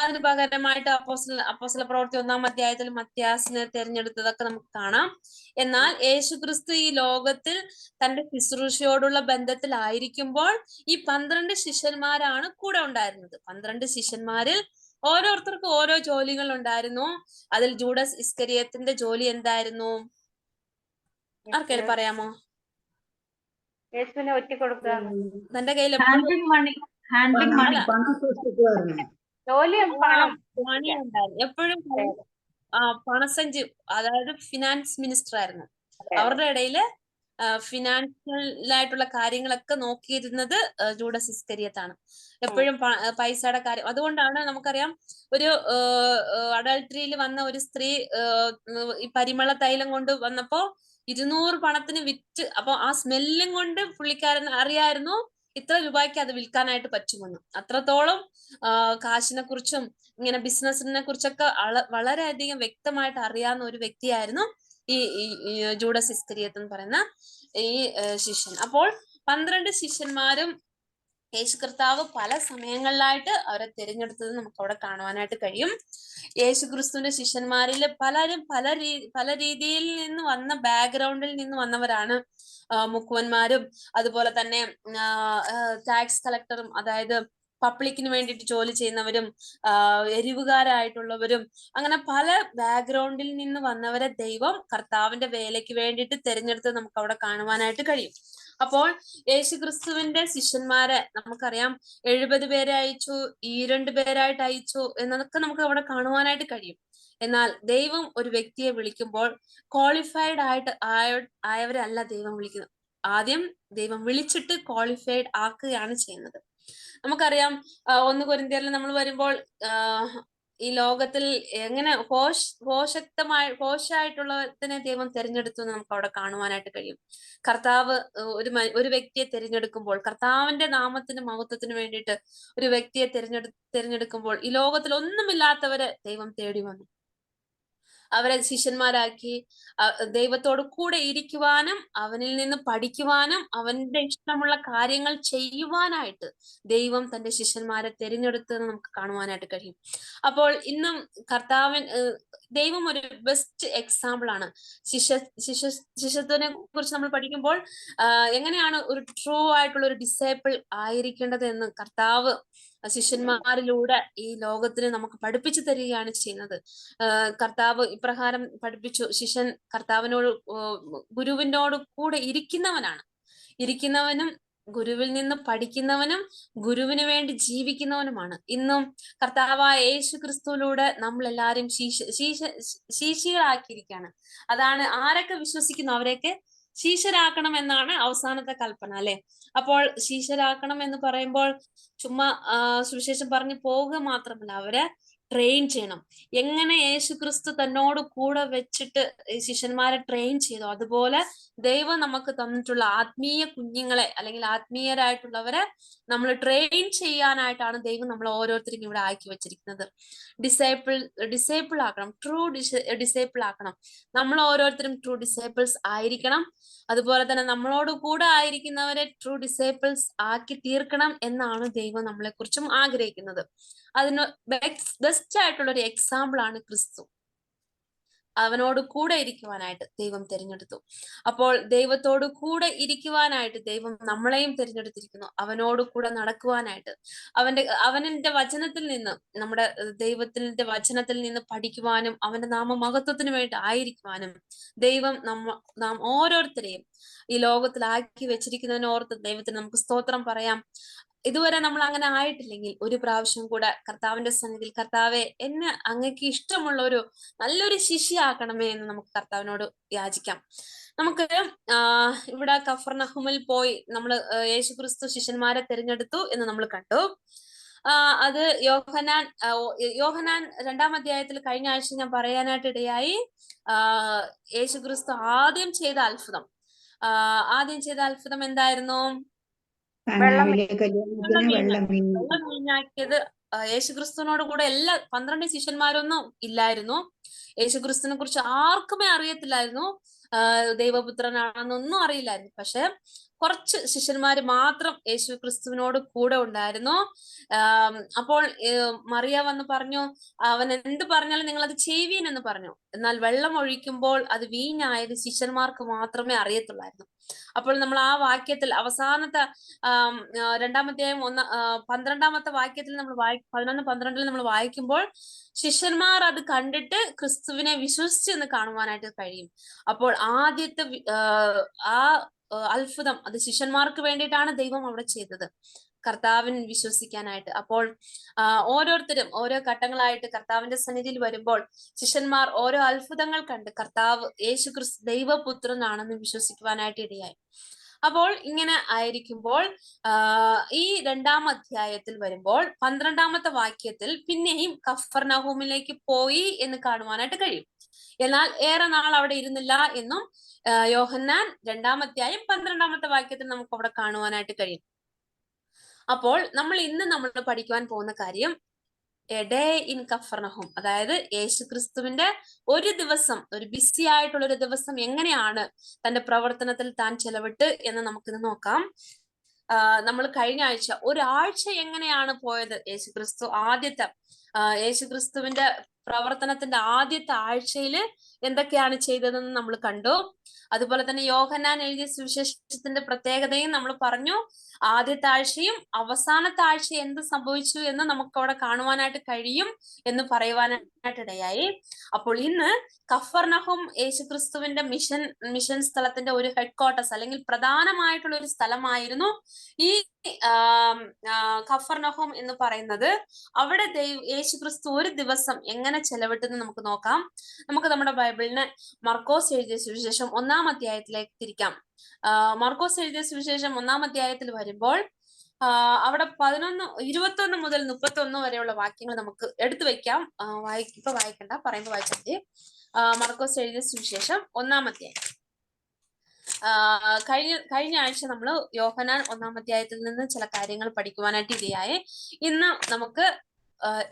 അതിന് പകരമായിട്ട് അപ്പോസ്തല പ്രവൃത്തി 1-ാം അധ്യായത്തിൽ മത്യാസിനെ തിരഞ്ഞെടുത്തതൊക്കെ നമുക്ക് കാണാം. എന്നാൽ യേശു ക്രിസ്തു ഈ ലോകത്തിൽ തന്റെ ശുശ്രൂഷയോടുള്ള ബന്ധത്തിലായിരിക്കുമ്പോൾ ഈ 12 ശിഷ്യന്മാരാണ് കൂടെ ഉണ്ടായിരുന്നത്. 12 ശിഷ്യന്മാരിൽ ഓരോരുത്തർക്കും ഓരോ ജോലികൾ ഉണ്ടായിരുന്നു. അതിൽ ജൂഡസ് ഇസ്കരിയത്തിന്റെ ജോലി എന്തായിരുന്നു? ആർക്കെങ്കിലും പറയാമോ? യേശുവിനെ ഒറ്റ കൊടുക്കുക. തന്റെ കയ്യിൽ ഹാൻഡ്ലിംഗ് മണി. പണം സൃഷ്ടിക്കുമായിരുന്നു. ജോലിയും പണം മണി ഉണ്ടായിരുന്നു. എപ്പോഴും പണസഞ്ചി, അതായത് ഫിനാൻസ് മിനിസ്റ്റർ ആയിരുന്നു. അവരുടെ ഇടയില് ഫിനാൻഷ്യലായിട്ടുള്ള കാര്യങ്ങളൊക്കെ നോക്കിയിരുന്നത് ജൂഡസ് ഇസ്കരിയത്താണ്. എപ്പോഴും പൈസയുടെ കാര്യം. അതുകൊണ്ടാണ് നമുക്കറിയാം, ഒരു അഡൾട്ടറിയിൽ വന്ന ഒരു സ്ത്രീ ഈ പരിമള തൈലം കൊണ്ട് വന്നപ്പോ 200 പണത്തിന് വിറ്റ്. അപ്പൊ ആ സ്മെല്ലും കൊണ്ട് പുള്ളിക്കാരൻ അറിയായിരുന്നു ഇത്ര രൂപയ്ക്ക് അത് വിൽക്കാനായിട്ട് പറ്റുമെന്ന്. അത്രത്തോളം കാശിനെ കുറിച്ചും ഇങ്ങനെ ബിസിനസിനെ കുറിച്ചൊക്കെ വളരെയധികം വ്യക്തമായിട്ട് അറിയാവുന്ന ഒരു വ്യക്തിയായിരുന്നു ഈ ജൂഡസ് ഇസ്കരിയത്ത് എന്ന് പറയുന്ന ഈ ശിഷ്യൻ. അപ്പോൾ 12 ശിഷ്യന്മാരും യേശു കർത്താവ് പല സമയങ്ങളിലായിട്ട് അവരെ തിരഞ്ഞെടുത്തത് നമുക്ക് അവിടെ കാണുവാനായിട്ട് കഴിയും. യേശു ക്രിസ്തുവിന്റെ ശിഷ്യന്മാരിൽ പലരും പല രീതിയിൽ നിന്ന് വന്ന ബാക്ക്ഗ്രൗണ്ടിൽ നിന്ന് വന്നവരാണ്. മുക്കുവന്മാരും അതുപോലെ തന്നെ ടാക്സ് കളക്ടറും, അതായത് പബ്ലിക്കിന് വേണ്ടിയിട്ട് ജോലി ചെയ്യുന്നവരും, എരിവുകാരായിട്ടുള്ളവരും, അങ്ങനെ പല ബാക്ക്ഗ്രൗണ്ടിൽ നിന്ന് വന്നവരെ ദൈവം കർത്താവിന്റെ വേലയ്ക്ക് വേണ്ടിയിട്ട് തിരഞ്ഞെടുത്ത് നമുക്ക് അവിടെ കാണുവാനായിട്ട് കഴിയും. അപ്പോൾ യേശു ക്രിസ്തുവിന്റെ ശിഷ്യന്മാരെ നമുക്കറിയാം, 70 പേരെ അയച്ചു, 2 പേരായിട്ട് അയച്ചു എന്നതൊക്കെ നമുക്ക് അവിടെ കാണുവാനായിട്ട് കഴിയും. എന്നാൽ ദൈവം ഒരു വ്യക്തിയെ വിളിക്കുമ്പോൾ ക്വാളിഫൈഡ് ആയവരല്ല ദൈവം വിളിക്കുന്നത്. ആദ്യം ദൈവം വിളിച്ചിട്ട് ക്വാളിഫൈഡ് ആക്കുകയാണ് ചെയ്യുന്നത്. നമുക്കറിയാം, 1 കൊരിന്ത്യരിൽ നമ്മൾ വരുമ്പോൾ ഈ ലോകത്തിൽ എങ്ങനെ പോഷായിട്ടുള്ളതിനെ ദൈവം തിരഞ്ഞെടുത്തു എന്ന് നമുക്ക് അവിടെ കാണുവാനായിട്ട് കഴിയും. കർത്താവ് ഒരു വ്യക്തിയെ തിരഞ്ഞെടുക്കുമ്പോൾ, കർത്താവിന്റെ നാമത്തിന് മഹത്വത്തിന് വേണ്ടിയിട്ട് ഒരു വ്യക്തിയെ തിരഞ്ഞെടുക്കുമ്പോൾ ഈ ലോകത്തിൽ ഒന്നുമില്ലാത്തവരെ ദൈവം തേടി വന്നു. അവരെ ശിഷ്യന്മാരാക്കി ദൈവത്തോട് കൂടെ ഇരിക്കുവാനും അവനിൽ നിന്ന് പഠിക്കുവാനും അവന്റെ ഇഷ്ടമുള്ള കാര്യങ്ങൾ ചെയ്യുവാനായിട്ട് ദൈവം തന്റെ ശിഷ്യന്മാരെ തിരഞ്ഞെടുത്തെന്ന് നമുക്ക് കാണുവാനായിട്ട് കഴിയും. അപ്പോൾ ഇന്നും ദൈവം ഒരു ബെസ്റ്റ് എക്സാമ്പിൾ ആണ്. ശിഷ്യത്വനെ കുറിച്ച് നമ്മൾ പഠിക്കുമ്പോൾ എങ്ങനെയാണ് ഒരു ട്രൂ ആയിട്ടുള്ള ഒരു ഡിസൈപ്പിൾ ആയിരിക്കേണ്ടത് എന്ന് കർത്താവ് ശിഷ്യന്മാരിലൂടെ ഈ ലോകത്തിന് നമുക്ക് പഠിപ്പിച്ചു തരികയാണ് ചെയ്യുന്നത്. കർത്താവ് ഇപ്രകാരം പഠിപ്പിച്ചു: ശിഷ്യൻ ഗുരുവിനോട് കൂടെ ഇരിക്കുന്നവനും ഗുരുവിൽ നിന്ന് പഠിക്കുന്നവനും ഗുരുവിന് വേണ്ടി ജീവിക്കുന്നവനുമാണ്. ഇന്നും കർത്താവായ യേശു ക്രിസ്തുവിലൂടെ നമ്മൾ എല്ലാവരും ശിഷ്യരാക്കിയിരിക്കുകയാണ്. അതാണ് ആരൊക്കെ വിശ്വസിക്കുന്നു അവരെയൊക്കെ ശിഷ്യരാക്കണം എന്നാണ് അവസാനത്തെ കൽപ്പന, അല്ലെ? അപ്പോൾ ശിഷ്യരാക്കണം എന്ന് പറയുമ്പോൾ ചുമ്മാ സുവിശേഷം പറഞ്ഞു പോവുക മാത്രമല്ല, അവരെ ട്രെയിൻ ചെയ്യണം. എങ്ങനെ യേശു ക്രിസ്തു തന്നോട് കൂടെ വെച്ചിട്ട് ശിഷ്യന്മാരെ ട്രെയിൻ ചെയ്തു, അതുപോലെ ദൈവം നമുക്ക് തന്നിട്ടുള്ള ആത്മീയ കുഞ്ഞുങ്ങളെ അല്ലെങ്കിൽ ആത്മീയരായിട്ടുള്ളവരെ നമ്മൾ ട്രെയിൻ ചെയ്യാനായിട്ടാണ് ദൈവം നമ്മൾ ഓരോരുത്തരും ഇവിടെ ആക്കി വെച്ചിരിക്കുന്നത്. ഡിസൈപ്പിൾ ആക്കണം, ട്രൂ ഡിസൈപ്പിൾ ആക്കണം. നമ്മൾ ഓരോരുത്തരും ട്രൂ ഡിസൈപ്പിൾസ് ആയിരിക്കണം. അതുപോലെ തന്നെ നമ്മളോട് കൂടെ ആയിരിക്കുന്നവരെ ട്രൂ ഡിസൈപ്പിൾസ് ആക്കി തീർക്കണം എന്നാണ് ദൈവം നമ്മളെ കുറിച്ചും ആഗ്രഹിക്കുന്നത്. അതിന് ബെസ്റ്റ് ആയിട്ടുള്ള ഒരു എക്സാമ്പിൾ ആണ് ക്രിസ്തു. അവനോട് കൂടെ ഇരിക്കുവാനായിട്ട് ദൈവം തിരഞ്ഞെടുത്തു. അപ്പോൾ ദൈവത്തോട് കൂടെ ഇരിക്കുവാനായിട്ട് ദൈവം നമ്മളെയും തിരഞ്ഞെടുത്തിരിക്കുന്നു. അവനോട് കൂടെ നടക്കുവാനായിട്ട്, അവന്റെ വചനത്തിൽ നിന്ന്, നമ്മുടെ ദൈവത്തിന്റെ വചനത്തിൽ നിന്ന് പഠിക്കുവാനും അവന്റെ നാമമഹത്വത്തിന് വേണ്ടി ആയിരിക്കുവാനും ദൈവം നാം ഓരോരുത്തരെയും ഈ ലോകത്തിലാക്കി വെച്ചിരിക്കുന്നതിനോർത്ത് ദൈവത്തിന് നമുക്ക് സ്തോത്രം പറയാം. ഇതുവരെ നമ്മൾ അങ്ങനെ ആയിട്ടില്ലെങ്കിൽ ഒരു പ്രാവശ്യം കൂടെ കർത്താവിന്റെ സന്നിധിയിൽ, കർത്താവെ എന്നെ അങ്ങക്ക് ഇഷ്ടമുള്ള ഒരു നല്ലൊരു ശിഷ്യയാക്കണമേ എന്ന് നമുക്ക് കർത്താവിനോട് യാചിക്കാം. നമുക്ക് ഇവിടെ കഫർനഹൂമിൽ പോയി നമ്മൾ യേശു ക്രിസ്തു ശിഷ്യന്മാരെ തിരഞ്ഞെടുത്തു എന്ന് നമ്മൾ കണ്ടു. അത് യോഹന്നാൻ 2-ാം അധ്യായത്തിൽ കഴിഞ്ഞ ആഴ്ച ഞാൻ പറയാനായിട്ട് ഇടയായി. യേശു ക്രിസ്തു ആദ്യം ചെയ്ത അത്ഭുതം എന്തായിരുന്നു? വെള്ളം വീഞ്ഞാക്കിയത്. യേശുക്രിസ്തുവിനോട് കൂടെ 12 ശിഷ്യന്മാരൊന്നും ഇല്ലായിരുന്നു. യേശുക്രിസ്തുവിനെ കുറിച്ച് ആർക്കുമേ അറിയത്തില്ലായിരുന്നു. ദൈവപുത്രനാണെന്നൊന്നും അറിയില്ലായിരുന്നു. പക്ഷെ കുറച്ച് ശിഷ്യന്മാര് മാത്രം യേശു ക്രിസ്തുവിനോട് കൂടെ ഉണ്ടായിരുന്നു. അപ്പോൾ മറിയ വന്ന് പറഞ്ഞു, അവൻ എന്ത് പറഞ്ഞാലും നിങ്ങൾ അത് ചെയ്യുവീൻ എന്ന് പറഞ്ഞു. എന്നാൽ വെള്ളം ഒഴിക്കുമ്പോൾ അത് വീഞ്ഞായത് ശിഷ്യന്മാർക്ക് മാത്രമേ അറിയത്തുള്ളായിരുന്നു. അപ്പോൾ നമ്മൾ ആ വാക്യത്തിൽ അവസാനത്തെ 12-ാമത്തെ വാക്യത്തിൽ നമ്മൾ 11-12 നമ്മൾ വായിക്കുമ്പോൾ ശിഷ്യന്മാർ അത് കണ്ടിട്ട് ക്രിസ്തുവിനെ വിശ്വസിച്ച് എന്ന് കാണുവാനായിട്ട് കഴിയും. അപ്പോൾ ആദ്യത്തെ അത്ഭുതം അത് ശിഷ്യന്മാർക്ക് വേണ്ടിയിട്ടാണ് ദൈവം അവിടെ ചെയ്തത്, കർത്താവിൻ വിശ്വസിക്കാനായിട്ട്. അപ്പോൾ ഓരോരുത്തരും ഓരോ ഘട്ടങ്ങളായിട്ട് കർത്താവിന്റെ സന്നിധിയിൽ വരുമ്പോൾ ശിഷ്യന്മാർ ഓരോ അത്ഭുതങ്ങൾ കണ്ട് കർത്താവ് യേശു ക്രിസ്തു ദൈവപുത്രനാണെന്ന് വിശ്വസിക്കുവാനായിട്ട് ഇടയായി. അപ്പോൾ ഇങ്ങനെ ആയിരിക്കുമ്പോൾ ഈ 2-ാം അധ്യായത്തിൽ വരുമ്പോൾ 12-ാമത്തെ വാക്യത്തിൽ പിന്നെയും കഫർനഹൂമിലേക്ക് പോയി എന്ന് കാണുവാനായിട്ട് കഴിയും. എന്നാൽ ഏറെ നാൾ അവിടെ ഇരുന്നില്ല എന്നും യോഹന്നാൻ 2-ാം അധ്യായം 12-ാമത്തെ വാക്യത്തിൽ നമുക്ക് അവിടെ കാണുവാനായിട്ട് കഴിയും. അപ്പോൾ നമ്മൾ പഠിക്കുവാൻ പോകുന്ന കാര്യം എ ഡേ ഇൻ കഫർനഹൂം, അതായത് യേശു ക്രിസ്തുവിന്റെ ഒരു ദിവസം, ഒരു ബിസി ആയിട്ടുള്ള ഒരു ദിവസം എങ്ങനെയാണ് തന്റെ പ്രവർത്തനത്തിൽ താൻ ചെലവിട്ട് എന്ന് നമുക്കിന്ന് നോക്കാം. നമ്മൾ കഴിഞ്ഞ ആഴ്ച ഒരാഴ്ച എങ്ങനെയാണ് പോയത്, യേശുക്രിസ്തുവിന്റെ പ്രവർത്തനത്തിന്റെ ആദ്യത്തെ ആഴ്ചയില് എന്തൊക്കെയാണ് ചെയ്തതെന്ന് നമ്മൾ കണ്ടു. അതുപോലെ തന്നെ യോഹന്നാൻ എഴുതിയ സുവിശേഷത്തിന്റെ പ്രത്യേകതയും നമ്മൾ പറഞ്ഞു. ആദ്യത്തെ ആഴ്ചയും അവസാനത്തെ ആഴ്ച എന്ത് സംഭവിച്ചു എന്ന് നമുക്ക് അവിടെ കാണുവാനായിട്ട് കഴിയും എന്ന് പറയുവാനായിട്ടിടയായി. അപ്പോൾ ഇന്ന് കഫർനഹൂം യേശുക്രിസ്തുവിന്റെ മിഷൻ സ്ഥലത്തിന്റെ ഒരു ഹെഡ് ക്വാർട്ടേഴ്സ് അല്ലെങ്കിൽ പ്രധാനമായിട്ടുള്ള ഒരു സ്ഥലമായിരുന്നു ഈ കഫർനഹൂം എന്ന് പറയുന്നത്. അവിടെ യേശുക്രിസ്തു ഒരു ദിവസം എങ്ങനെ ചെലവിട്ടെന്ന് നമുക്ക് നോക്കാം. നമുക്ക് നമ്മുടെ ബൈബിളിന് മർക്കോസ് എഴുതിയ സുവിശേഷം 1-ാം അധ്യായത്തിലേക്ക് തിരിക്കാം. മർക്കോസ് എഴുതിയ സുവിശേഷം 1-ാം അധ്യായത്തിൽ വരുമ്പോൾ അവിടെ 21 മുതൽ 31 വരെയുള്ള വാക്യങ്ങൾ നമുക്ക് എടുത്തു വെക്കാം. ഇപ്പൊ വായിക്കണ്ട, പറയുമ്പോൾ വായിച്ചാൽ മതി. മർക്കോസ് എഴുതിയ സുവിശേഷം 1-ാം അധ്യായം. കഴിഞ്ഞ ആഴ്ച നമ്മൾ യോഹന്നാൻ 1-ാം അധ്യായത്തിൽ നിന്ന് ചില കാര്യങ്ങൾ പഠിക്കുവാനായിട്ട് ഇടയായി. ഇന്ന് നമുക്ക്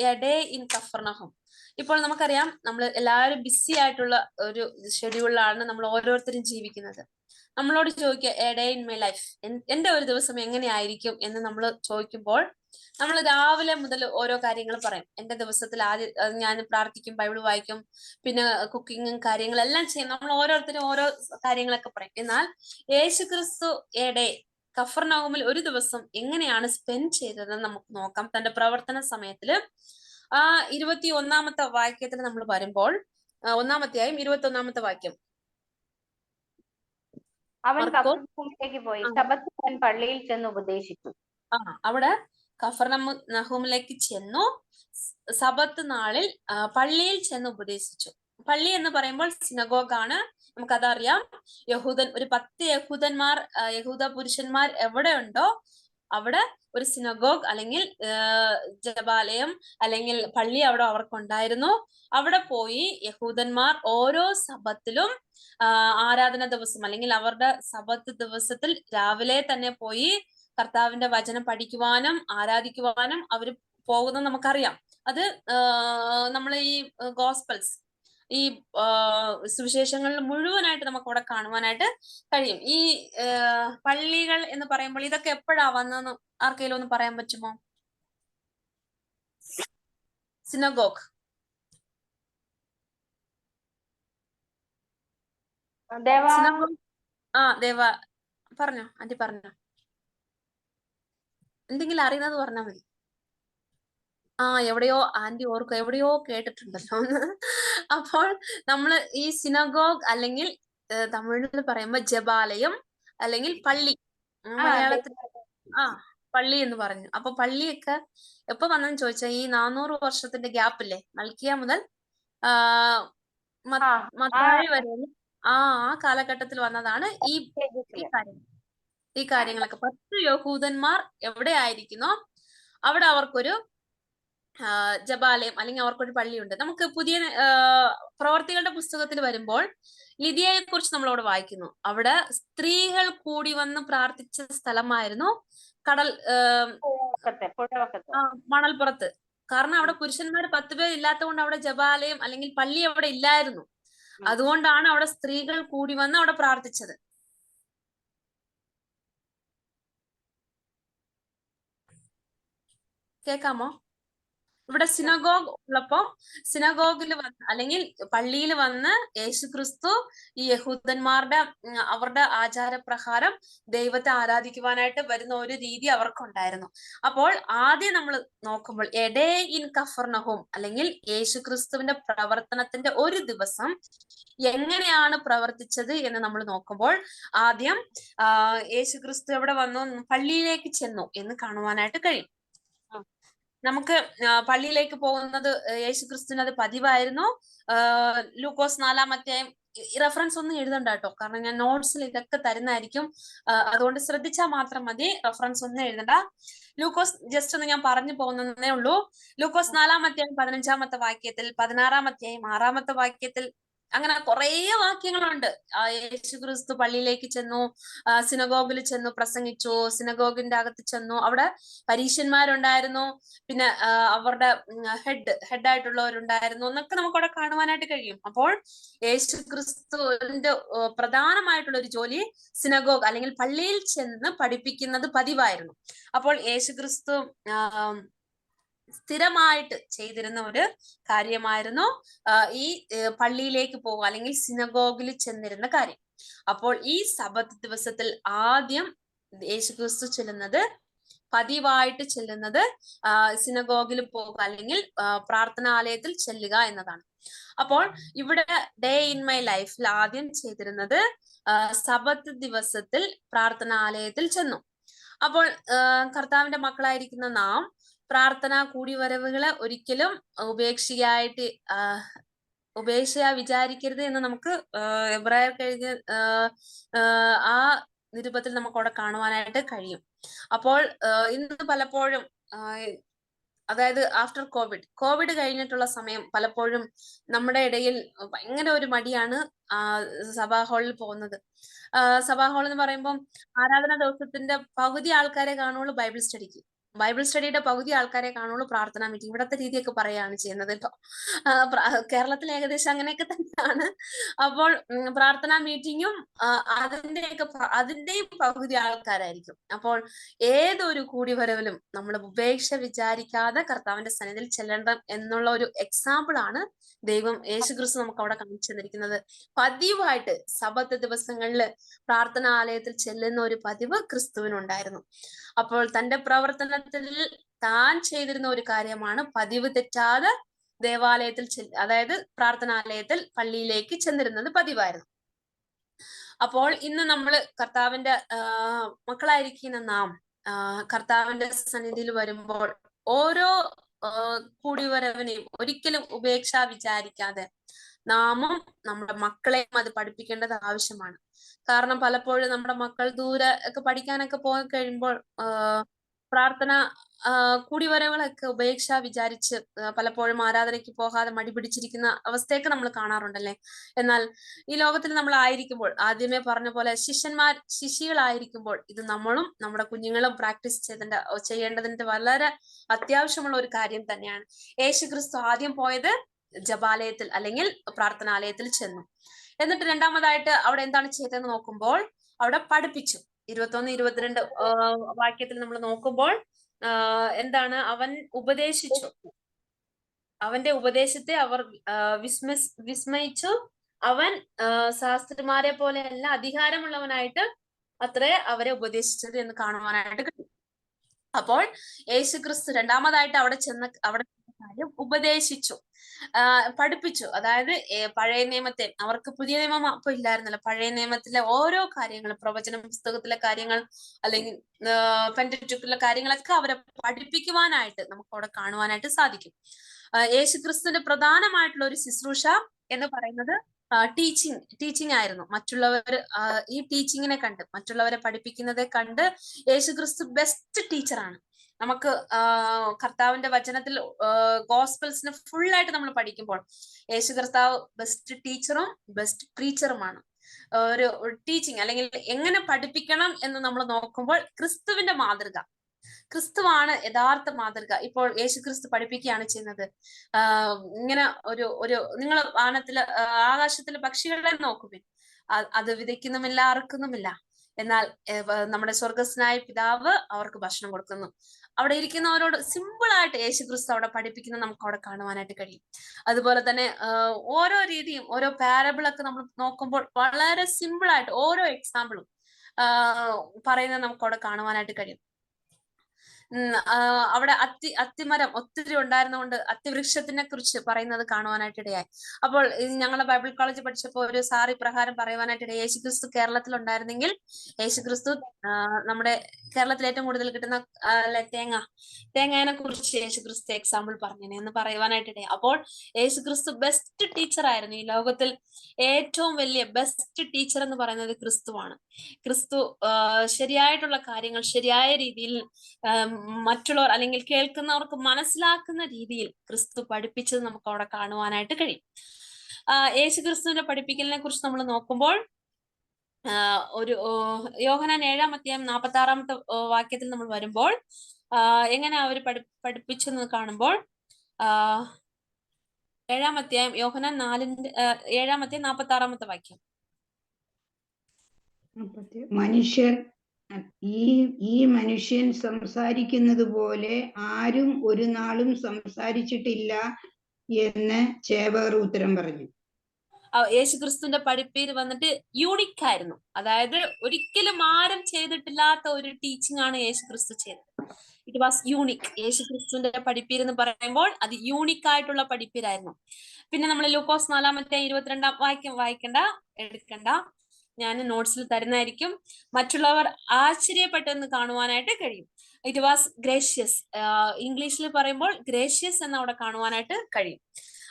എ ഡേ ഇൻ കഫർനഹൂം. ഇപ്പോൾ നമുക്കറിയാം, നമ്മൾ എല്ലാവരും ബിസി ആയിട്ടുള്ള ഒരു ഷെഡ്യൂളിലാണ് നമ്മൾ ഓരോരുത്തരും ജീവിക്കുന്നത്. നമ്മളോട് ചോദിക്കുക A day in my life, എന്റെ ഒരു ദിവസം എങ്ങനെയായിരിക്കും എന്ന് നമ്മൾ ചോദിക്കുമ്പോൾ നമ്മൾ രാവിലെ മുതൽ ഓരോ കാര്യങ്ങൾ പറയും. എന്റെ ദിവസത്തിൽ ആദ്യം ഞാൻ പ്രാർത്ഥിക്കും, ബൈബിൾ വായിക്കും, പിന്നെ കുക്കിങ്ങും കാര്യങ്ങളെല്ലാം ചെയ്യും. നമ്മൾ ഓരോരുത്തരും ഓരോ കാര്യങ്ങളൊക്കെ പറയും. എന്നാൽ യേശുക്രിസ്തു എ ഡേ കഫർനഹൂമിൽ ഒരു ദിവസം എങ്ങനെയാണ് സ്പെൻഡ് ചെയ്തതെന്ന് നമുക്ക് നോക്കാം. തന്റെ പ്രവർത്തന സമയത്തില് 21-ാമത്തെ വാക്യത്തിൽ നമ്മൾ വരുമ്പോൾ 1-ാം അധ്യായം 21-ാമത്തെ വാക്യം. അവൻ കഫർനഹൂമിലേക്ക് പോയി ശബ്ബത്ത് പള്ളിയിൽ ചെന്ന് ഉപദേശിച്ചു. അവിടെ കഫർനഹൂമിലേക്ക് ചെന്നു സബത്ത് നാളിൽ പള്ളിയിൽ ചെന്ന് ഉപദേശിച്ചു. പള്ളി എന്ന് പറയുമ്പോൾ സിനഗോഗാണ്, നമുക്കതറിയാം. ഒരു 10 യഹൂദ പുരുഷന്മാർ എവിടെ ഉണ്ടോ അവിടെ ഒരു സിനഗോഗ് അല്ലെങ്കിൽ ജപാലയം അല്ലെങ്കിൽ പള്ളി അവിടെ അവർക്കുണ്ടായിരുന്നു. അവിടെ പോയി യഹൂദന്മാർ ഓരോ സബത്തിലും ആരാധന ദിവസം അല്ലെങ്കിൽ അവരുടെ സബത്ത് ദിവസത്തിൽ രാവിലെ തന്നെ പോയി കർത്താവിന്റെ വചനം പഠിക്കുവാനും ആരാധിക്കുവാനും അവർ പോകുന്നത് നമുക്കറിയാം. അത് നമ്മൾ ഈ ഗോസ്പൽസ്, ഈ സുവിശേഷങ്ങളിൽ മുഴുവനായിട്ട് നമുക്ക് അവിടെ കാണുവാനായിട്ട് കഴിയും. ഈ പള്ളികൾ എന്ന് പറയുമ്പോൾ ഇതൊക്കെ എപ്പോഴാ വന്നതെന്ന് ആർക്കെങ്കിലും ഒന്ന് പറയാൻ പറ്റുമോ? സിനഗോഗ് ദേവ പറഞ്ഞോ, ആന്റി പറഞ്ഞോ, എന്തെങ്കിലും അറിയുന്നത് പറഞ്ഞാൽ മതി. എവിടെയോ ആന്റി ഓർക്കും, എവിടെയോ കേട്ടിട്ടുണ്ടല്ലോ എന്ന്. അപ്പോൾ നമ്മൾ ഈ സിനഗോഗ് അല്ലെങ്കിൽ തമിഴിൽ പറയുമ്പോ ജപാലയം അല്ലെങ്കിൽ പള്ളി, മലയാളത്തിൽ പള്ളി എന്ന് പറഞ്ഞു. അപ്പൊ പള്ളിയൊക്കെ എപ്പോ വന്നെന്ന് ചോദിച്ചാൽ ഈ 400 വർഷത്തിന്റെ ഗ്യാപ്പില്ലേ, മൽക്കിയ മുതൽ മത്തായി വരെ ആ കാലഘട്ടത്തിൽ വന്നതാണ് ഈ കാര്യങ്ങളൊക്കെ. 10 യഹൂദന്മാർ എവിടെ ആയിരിക്കുന്നോ അവിടെ അവർക്കൊരു ജപാലയം അല്ലെങ്കിൽ അവർക്കൊരു പള്ളിയുണ്ട്. നമുക്ക് പുതിയ പ്രവർത്തികളുടെ പുസ്തകത്തിൽ വരുമ്പോൾ ലിദിയയെ കുറിച്ച് നമ്മളവിടെ വായിക്കുന്നു. അവിടെ സ്ത്രീകൾ കൂടി വന്ന് പ്രാർത്ഥിച്ച സ്ഥലമായിരുന്നു മണൽപ്പുറത്ത്. കാരണം അവിടെ പുരുഷന്മാർ 10 പേർ ഇല്ലാത്തത് കൊണ്ട് അവിടെ ജപാലയം അല്ലെങ്കിൽ പള്ളി അവിടെ ഇല്ലായിരുന്നു. അതുകൊണ്ടാണ് അവിടെ സ്ത്രീകൾ കൂടി വന്ന് അവിടെ പ്രാർത്ഥിച്ചത്. കേക്കാമോ? ഇവിടെ സിനഗോഗ് ഉള്ളപ്പോ സിനഗോഗിൽ വന്ന് അല്ലെങ്കിൽ പള്ളിയിൽ വന്ന് യേശുക്രിസ്തു ഈ യഹൂദന്മാരുടെ അവരുടെ ആചാരപ്രകാരം ദൈവത്തെ ആരാധിക്കുവാനായിട്ട് വരുന്ന ഒരു രീതി അവർക്കുണ്ടായിരുന്നു. അപ്പോൾ ആദ്യം നമ്മൾ നോക്കുമ്പോൾ എഡേ ഇൻ കഫർനഹൂം അല്ലെങ്കിൽ യേശുക്രിസ്തുവിന്റെ പ്രവർത്തനത്തിന്റെ ഒരു ദിവസം എങ്ങനെയാണ് പ്രവർത്തിച്ചത് എന്ന് നമ്മൾ നോക്കുമ്പോൾ ആദ്യം യേശുക്രിസ്തു എവിടെ വന്നു? പള്ളിയിലേക്ക് ചെന്നു എന്ന് കാണുവാനായിട്ട് കഴിയും. നമുക്ക് പള്ളിയിലേക്ക് പോകുന്നത് യേശുക്രിസ്തുവിന് അത് പതിവായിരുന്നു. ലൂക്കോസ് 4-ാം അധ്യായം റെഫറൻസ് ഒന്നും എഴുതണ്ട കേട്ടോ, കാരണം ഞാൻ നോട്ട്സിൽ ഇതൊക്കെ തരുന്നതായിരിക്കും. അതുകൊണ്ട് ശ്രദ്ധിച്ചാൽ മാത്രം മതി, റെഫറൻസ് ഒന്നും എഴുതണ്ട. ലൂക്കോസ് ജസ്റ്റ് ഒന്ന് ഞാൻ പറഞ്ഞു പോകുന്നതേ ഉള്ളൂ. ലൂക്കോസ് 4-ാം അധ്യായം 15-ാമത്തെ വാക്യത്തിൽ, 16-ാം അധ്യായം 6-ാമത്തെ വാക്യത്തിൽ, അങ്ങനെ കുറേ വാക്യങ്ങളുണ്ട്. യേശുക്രിസ്തു പള്ളിയിലേക്ക് ചെന്നു, സിനഗോഗിൽ ചെന്നു പ്രസംഗിച്ചു, സിനഗോഗിന്റെ അകത്ത് ചെന്നു, അവിടെ പരീശന്മാരുണ്ടായിരുന്നു, പിന്നെ അവരുടെ ഹെഡായിട്ടുള്ളവരുണ്ടായിരുന്നു എന്നൊക്കെ നമുക്ക് അവിടെ കാണുവാനായിട്ട് കഴിയും. അപ്പോൾ യേശുക്രിസ്തുവിന്റെ പ്രധാനമായിട്ടുള്ള ഒരു ജോലി സിനഗോഗ് അല്ലെങ്കിൽ പള്ളിയിൽ ചെന്ന് പഠിപ്പിക്കുന്നത് പതിവായിരുന്നു. അപ്പോൾ യേശുക്രിസ്തു സ്ഥിരമായിട്ട് ചെയ്തിരുന്ന ഒരു കാര്യമായിരുന്നു ഈ പള്ളിയിലേക്ക് പോകുക അല്ലെങ്കിൽ സിനഗോഗിൽ ചെന്നിരുന്ന കാര്യം. അപ്പോൾ ഈ സബത്ത് ദിവസത്തിൽ ആദ്യം യേശുക്രിസ്തു ചെല്ലുന്നത്, പതിവായിട്ട് ചെല്ലുന്നത് സിനഗോഗിൽ പോകുക അല്ലെങ്കിൽ പ്രാർത്ഥനാലയത്തിൽ ചെല്ലുക എന്നതാണ്. അപ്പോൾ ഇവിടെ ഡേ ഇൻ മൈ ലൈഫിൽ ആദ്യം ചെയ്തിരുന്നത് സബത്ത് ദിവസത്തിൽ പ്രാർത്ഥനാലയത്തിൽ ചെന്നു. അപ്പോൾ കർത്താവിന്റെ മക്കളായിരിക്കുന്ന നാം പ്രാർത്ഥനാ കൂടിവരവുകളെ ഒരിക്കലും ഉപേക്ഷയാ വിചാരിക്കരുത് എന്ന് നമുക്ക് എബ്രായർക്ക് എഴുതിയ ആ നിരുപത്തിൽ നമുക്ക് അവിടെ കാണുവാനായിട്ട് കഴിയും. അപ്പോൾ ഇന്ന് പലപ്പോഴും അതായത് ആഫ്റ്റർ കോവിഡ് കഴിഞ്ഞിട്ടുള്ള സമയം പലപ്പോഴും നമ്മുടെ ഇടയിൽ ഭയങ്കര ഒരു മടിയാണ് സഭാ ഹാളിൽ പോകുന്നത്. സഭാ ഹാൾ എന്ന് പറയുമ്പം ആരാധന ദിവസത്തിന്റെ പകുതി ആൾക്കാരെ കാണുള്ളൂ ബൈബിൾ സ്റ്റഡിക്ക്, ബൈബിൾ സ്റ്റഡിയുടെ പകുതി ആൾക്കാരെ കാണുള്ളൂ പ്രാർത്ഥനാ മീറ്റിംഗ്. ഇവിടത്തെ രീതിയൊക്കെ പറയുകയാണ് ചെയ്യുന്നത് കേട്ടോ. കേരളത്തിൽ ഏകദേശം അങ്ങനെയൊക്കെ തന്നെയാണ്. അപ്പോൾ പ്രാർത്ഥനാ മീറ്റിങ്ങും അതിന്റെയും പകുതി ആൾക്കാരായിരിക്കും. അപ്പോൾ ഏതൊരു കൂടിവരവിലും നമ്മൾ ഉപേക്ഷ വിചാരിക്കാതെ കർത്താവിന്റെ സന്നിധിയിൽ ചെല്ലണം എന്നുള്ള ഒരു എക്സാമ്പിൾ ആണ് ദൈവം യേശുക്രിസ്തു നമുക്ക് അവിടെ കാണിച്ചു തന്നിരിക്കുന്നത്. പതിവായിട്ട് സബത്ത് ദിവസങ്ങളിൽ പ്രാർത്ഥനാലയത്തിൽ ചെല്ലുന്ന ഒരു പതിവ് ക്രിസ്തുവിനുണ്ടായിരുന്നു. അപ്പോൾ തന്റെ പ്രവർത്തനത്തിൽ താൻ ചെയ്തിരുന്ന ഒരു കാര്യമാണ് പതിവ് തെറ്റാതെ ദേവാലയത്തിൽ അതായത് പ്രാർത്ഥനാലയത്തിൽ പള്ളിയിലേക്ക് ചെന്നിരുന്നത് പതിവായിരുന്നു. അപ്പോൾ ഇന്ന് നമ്മൾ കർത്താവിന്റെ മക്കളായിരിക്കുന്ന നാം കർത്താവിന്റെ സന്നിധിയിൽ വരുമ്പോൾ ഓരോ കൂടിവരവിനെയും ഒരിക്കലും ഉപേക്ഷ വിചാരിക്കാതെ നാമും നമ്മുടെ മക്കളെയും അത് പഠിപ്പിക്കേണ്ടത് ആവശ്യമാണ്. കാരണം പലപ്പോഴും നമ്മുടെ മക്കൾ ദൂരെ ഒക്കെ പഠിക്കാനൊക്കെ പോയി കഴിയുമ്പോൾ പ്രാർത്ഥന കൂടിവരവുകളൊക്കെ ഉപേക്ഷ വിചാരിച്ച് പലപ്പോഴും ആരാധനയ്ക്ക് പോകാതെ മടി പിടിച്ചിരിക്കുന്ന അവസ്ഥയൊക്കെ നമ്മൾ കാണാറുണ്ടല്ലേ. എന്നാൽ ഈ ലോകത്തിൽ നമ്മൾ ആയിരിക്കുമ്പോൾ, ആദ്യമേ പറഞ്ഞ പോലെ ശിശികളായിരിക്കുമ്പോൾ ഇത് നമ്മളും നമ്മുടെ കുഞ്ഞുങ്ങളും പ്രാക്ടീസ് ചെയ്യേണ്ടതിന്റെ വളരെ അത്യാവശ്യമുള്ള ഒരു കാര്യം തന്നെയാണ്. യേശുക്രിസ്തു ആദ്യം പോയത് ജപാലയത്തിൽ അല്ലെങ്കിൽ പ്രാർത്ഥനാലയത്തിൽ ചെന്നു. എന്നിട്ട് രണ്ടാമതായിട്ട് അവിടെ എന്താണ് ചെയ്തതെന്ന് നോക്കുമ്പോൾ അവിടെ പഠിപ്പിച്ചു. 21-22 വാക്യത്തിൽ നമ്മൾ നോക്കുമ്പോൾ എന്താണ് അവൻ ഉപദേശിച്ചു. അവന്റെ ഉപദേശത്തെ അവർ വിസ്മയിച്ചു. അവൻ ശാസ്ത്രിമാരെ പോലെയല്ല അധികാരമുള്ളവനായിട്ട് അത്രേ അവരെ ഉപദേശിച്ചത് എന്ന് കാണുവാനായിട്ട് കഴിയും. അപ്പോൾ യേശുക്രിസ്തു രണ്ടാമതായിട്ട് അവിടെ കാര്യം ഉപദേശിച്ചു, പഠിപ്പിച്ചു. അതായത് പഴയ നിയമത്തെ, അവർക്ക് പുതിയ നിയമം അപ്പൊ ഇല്ലായിരുന്നല്ലോ, പഴയ നിയമത്തിലെ ഓരോ കാര്യങ്ങൾ, പ്രവചന പുസ്തകത്തിലെ കാര്യങ്ങൾ അല്ലെങ്കിൽ പെന്ററ്റ്യൂക്കിലെ കാര്യങ്ങളൊക്കെ അവരെ പഠിപ്പിക്കുവാനായിട്ട് നമുക്ക് അവിടെ കാണുവാനായിട്ട് സാധിക്കും. യേശുക്രിസ്തുവിന്റെ പ്രധാനമായിട്ടുള്ള ഒരു ശുശ്രൂഷ എന്ന് പറയുന്നത് ടീച്ചിങ് ആയിരുന്നു. മറ്റുള്ളവർ ഈ ടീച്ചിങ്ങിനെ കണ്ട്, മറ്റുള്ളവരെ പഠിപ്പിക്കുന്നതെ കണ്ട് യേശുക്രിസ്തു ബെസ്റ്റ് ടീച്ചറാണ്. നമുക്ക് കർത്താവിന്റെ വചനത്തിൽ ഗോസ്പൽസിനെ ഫുള്ളായിട്ട് നമ്മൾ പഠിക്കുമ്പോൾ യേശു കർത്താവ് ബെസ്റ്റ് ടീച്ചറും ബെസ്റ്റ് പ്രീച്ചറുമാണ്. ഒരു ടീച്ചിങ് അല്ലെങ്കിൽ എങ്ങനെ പഠിപ്പിക്കണം എന്ന് നമ്മൾ നോക്കുമ്പോൾ ക്രിസ്തുവിന്റെ മാതൃക, ക്രിസ്തുവാണ് യഥാർത്ഥ മാതൃക. ഇപ്പോൾ യേശുക്രിസ്തു പഠിപ്പിക്കുകയാണ് ചെയ്യുന്നത്. ഇങ്ങനെ ഒരു നിങ്ങൾ വാനത്തില് ആകാശത്തിലെ പക്ഷികളെ നോക്കുവിൻ, അത് വിതയ്ക്കുന്നുമില്ല, അറുക്കുന്നുമില്ല, എന്നാൽ നമ്മുടെ സ്വർഗസ്നായ പിതാവ് അവർക്ക് ഭക്ഷണം കൊടുക്കുന്നു. അവിടെ ഇരിക്കുന്നവരോട് സിമ്പിൾ ആയിട്ട് യേശുക്രിസ്തു അവിടെ പഠിപ്പിക്കുന്നത് നമുക്ക് അവിടെ കാണുവാനായിട്ട് കഴിയും. അതുപോലെ തന്നെ ഓരോ രീതിയും ഓരോ പാരബിളൊക്കെ നമ്മൾ നോക്കുമ്പോൾ വളരെ സിമ്പിൾ ആയിട്ട് ഓരോ എക്സാമ്പിളും പറയുന്നത് നമുക്ക് അവിടെ കാണുവാനായിട്ട് കഴിയും. അവിടെ അത്തിമരം ഒത്തിരി ഉണ്ടായിരുന്നതുകൊണ്ട് അത്തിവൃക്ഷത്തിനെ കുറിച്ച് പറയുന്നത് കാണുവാനായിട്ട് ഇടയായി. അപ്പോൾ ഞങ്ങളെ ബൈബിൾ കോളേജ് പഠിച്ചപ്പോൾ ഒരു സാറി പ്രകാരം പറയുവാനായിട്ട് ഇടയായി, യേശുക്രിസ്തു കേരളത്തിൽ ഉണ്ടായിരുന്നെങ്കിൽ യേശുക്രിസ്തു നമ്മുടെ കേരളത്തിൽ ഏറ്റവും കൂടുതൽ കിട്ടുന്ന തേങ്ങയെ കുറിച്ച് യേശുക്രിസ്തു എക്സാമ്പിൾ പറഞ്ഞേനെ എന്ന് പറയുവാനായിട്ട് ഇടയായി. അപ്പോൾ യേശുക്രിസ്തു ബെസ്റ്റ് ടീച്ചർ ആയിരുന്നു. ഈ ലോകത്തിൽ ഏറ്റവും വലിയ ബെസ്റ്റ് ടീച്ചർ എന്ന് പറയുന്നത് ക്രിസ്തുവാണ്. ക്രിസ്തു ശരിയായിട്ടുള്ള കാര്യങ്ങൾ ശരിയായ രീതിയിൽ മറ്റുള്ളവർ അല്ലെങ്കിൽ കേൾക്കുന്നവർക്ക് മനസ്സിലാക്കുന്ന രീതിയിൽ ക്രിസ്തു പഠിപ്പിച്ചത് നമുക്ക് അവിടെ കാണുവാനായിട്ട് കഴിയും. യേശുക്രിസ്തുവിന്റെ പഠിപ്പിക്കലിനെ കുറിച്ച് നമ്മൾ നോക്കുമ്പോൾ ഒരു യോഹന്നാൻ 7-ാം അധ്യായം 46-ാമത്തെ വാക്യത്തിൽ നമ്മൾ വരുമ്പോൾ എങ്ങനെ അവർ പഠിപ്പിച്ചെന്ന് കാണുമ്പോൾ 7-ാം അധ്യായം യോഹന്നാൻ 7-ാം അധ്യായം 46-ാമത്തെ വാക്യം. മനുഷ്യർ ഈ മനുഷ്യൻ സംസാരിക്കുന്നത് പോലെ ആരും ഒരു നാളും സംസാരിച്ചിട്ടില്ല എന്ന് ചേവകർ ഉത്തരം പറഞ്ഞു. യേശുക്രിസ്തുവിന്റെ പഠിപ്പീര് വന്നിട്ട് യൂണിക് ആയിരുന്നു. അതായത് ഒരിക്കലും ആരും ചെയ്തിട്ടില്ലാത്ത ഒരു ടീച്ചിങ് ആണ് യേശുക്രിസ്തു ചെയ്തത്. It was unique. യേശുക്രിസ്തുവിന്റെ പഠിപ്പീര് എന്ന് പറയുമ്പോൾ അത് യൂണിക് ആയിട്ടുള്ള പഠിപ്പീരായിരുന്നു. പിന്നെ നമ്മൾ ലൂക്കോസ് 4-ാമത്തെ 22-ാം വാക്യം എടുക്കണ്ട, ഞാൻ നോട്ട്സിൽ തരുന്നതായിരിക്കും. മറ്റുള്ളവർ ആശ്ചര്യപ്പെട്ടെന്ന് കാണുവാനായിട്ട് കഴിയും. It was gracious. ഇംഗ്ലീഷിൽ പറയുമ്പോൾ ഗ്രേഷ്യസ് എന്ന് അവിടെ കാണുവാനായിട്ട് കഴിയും.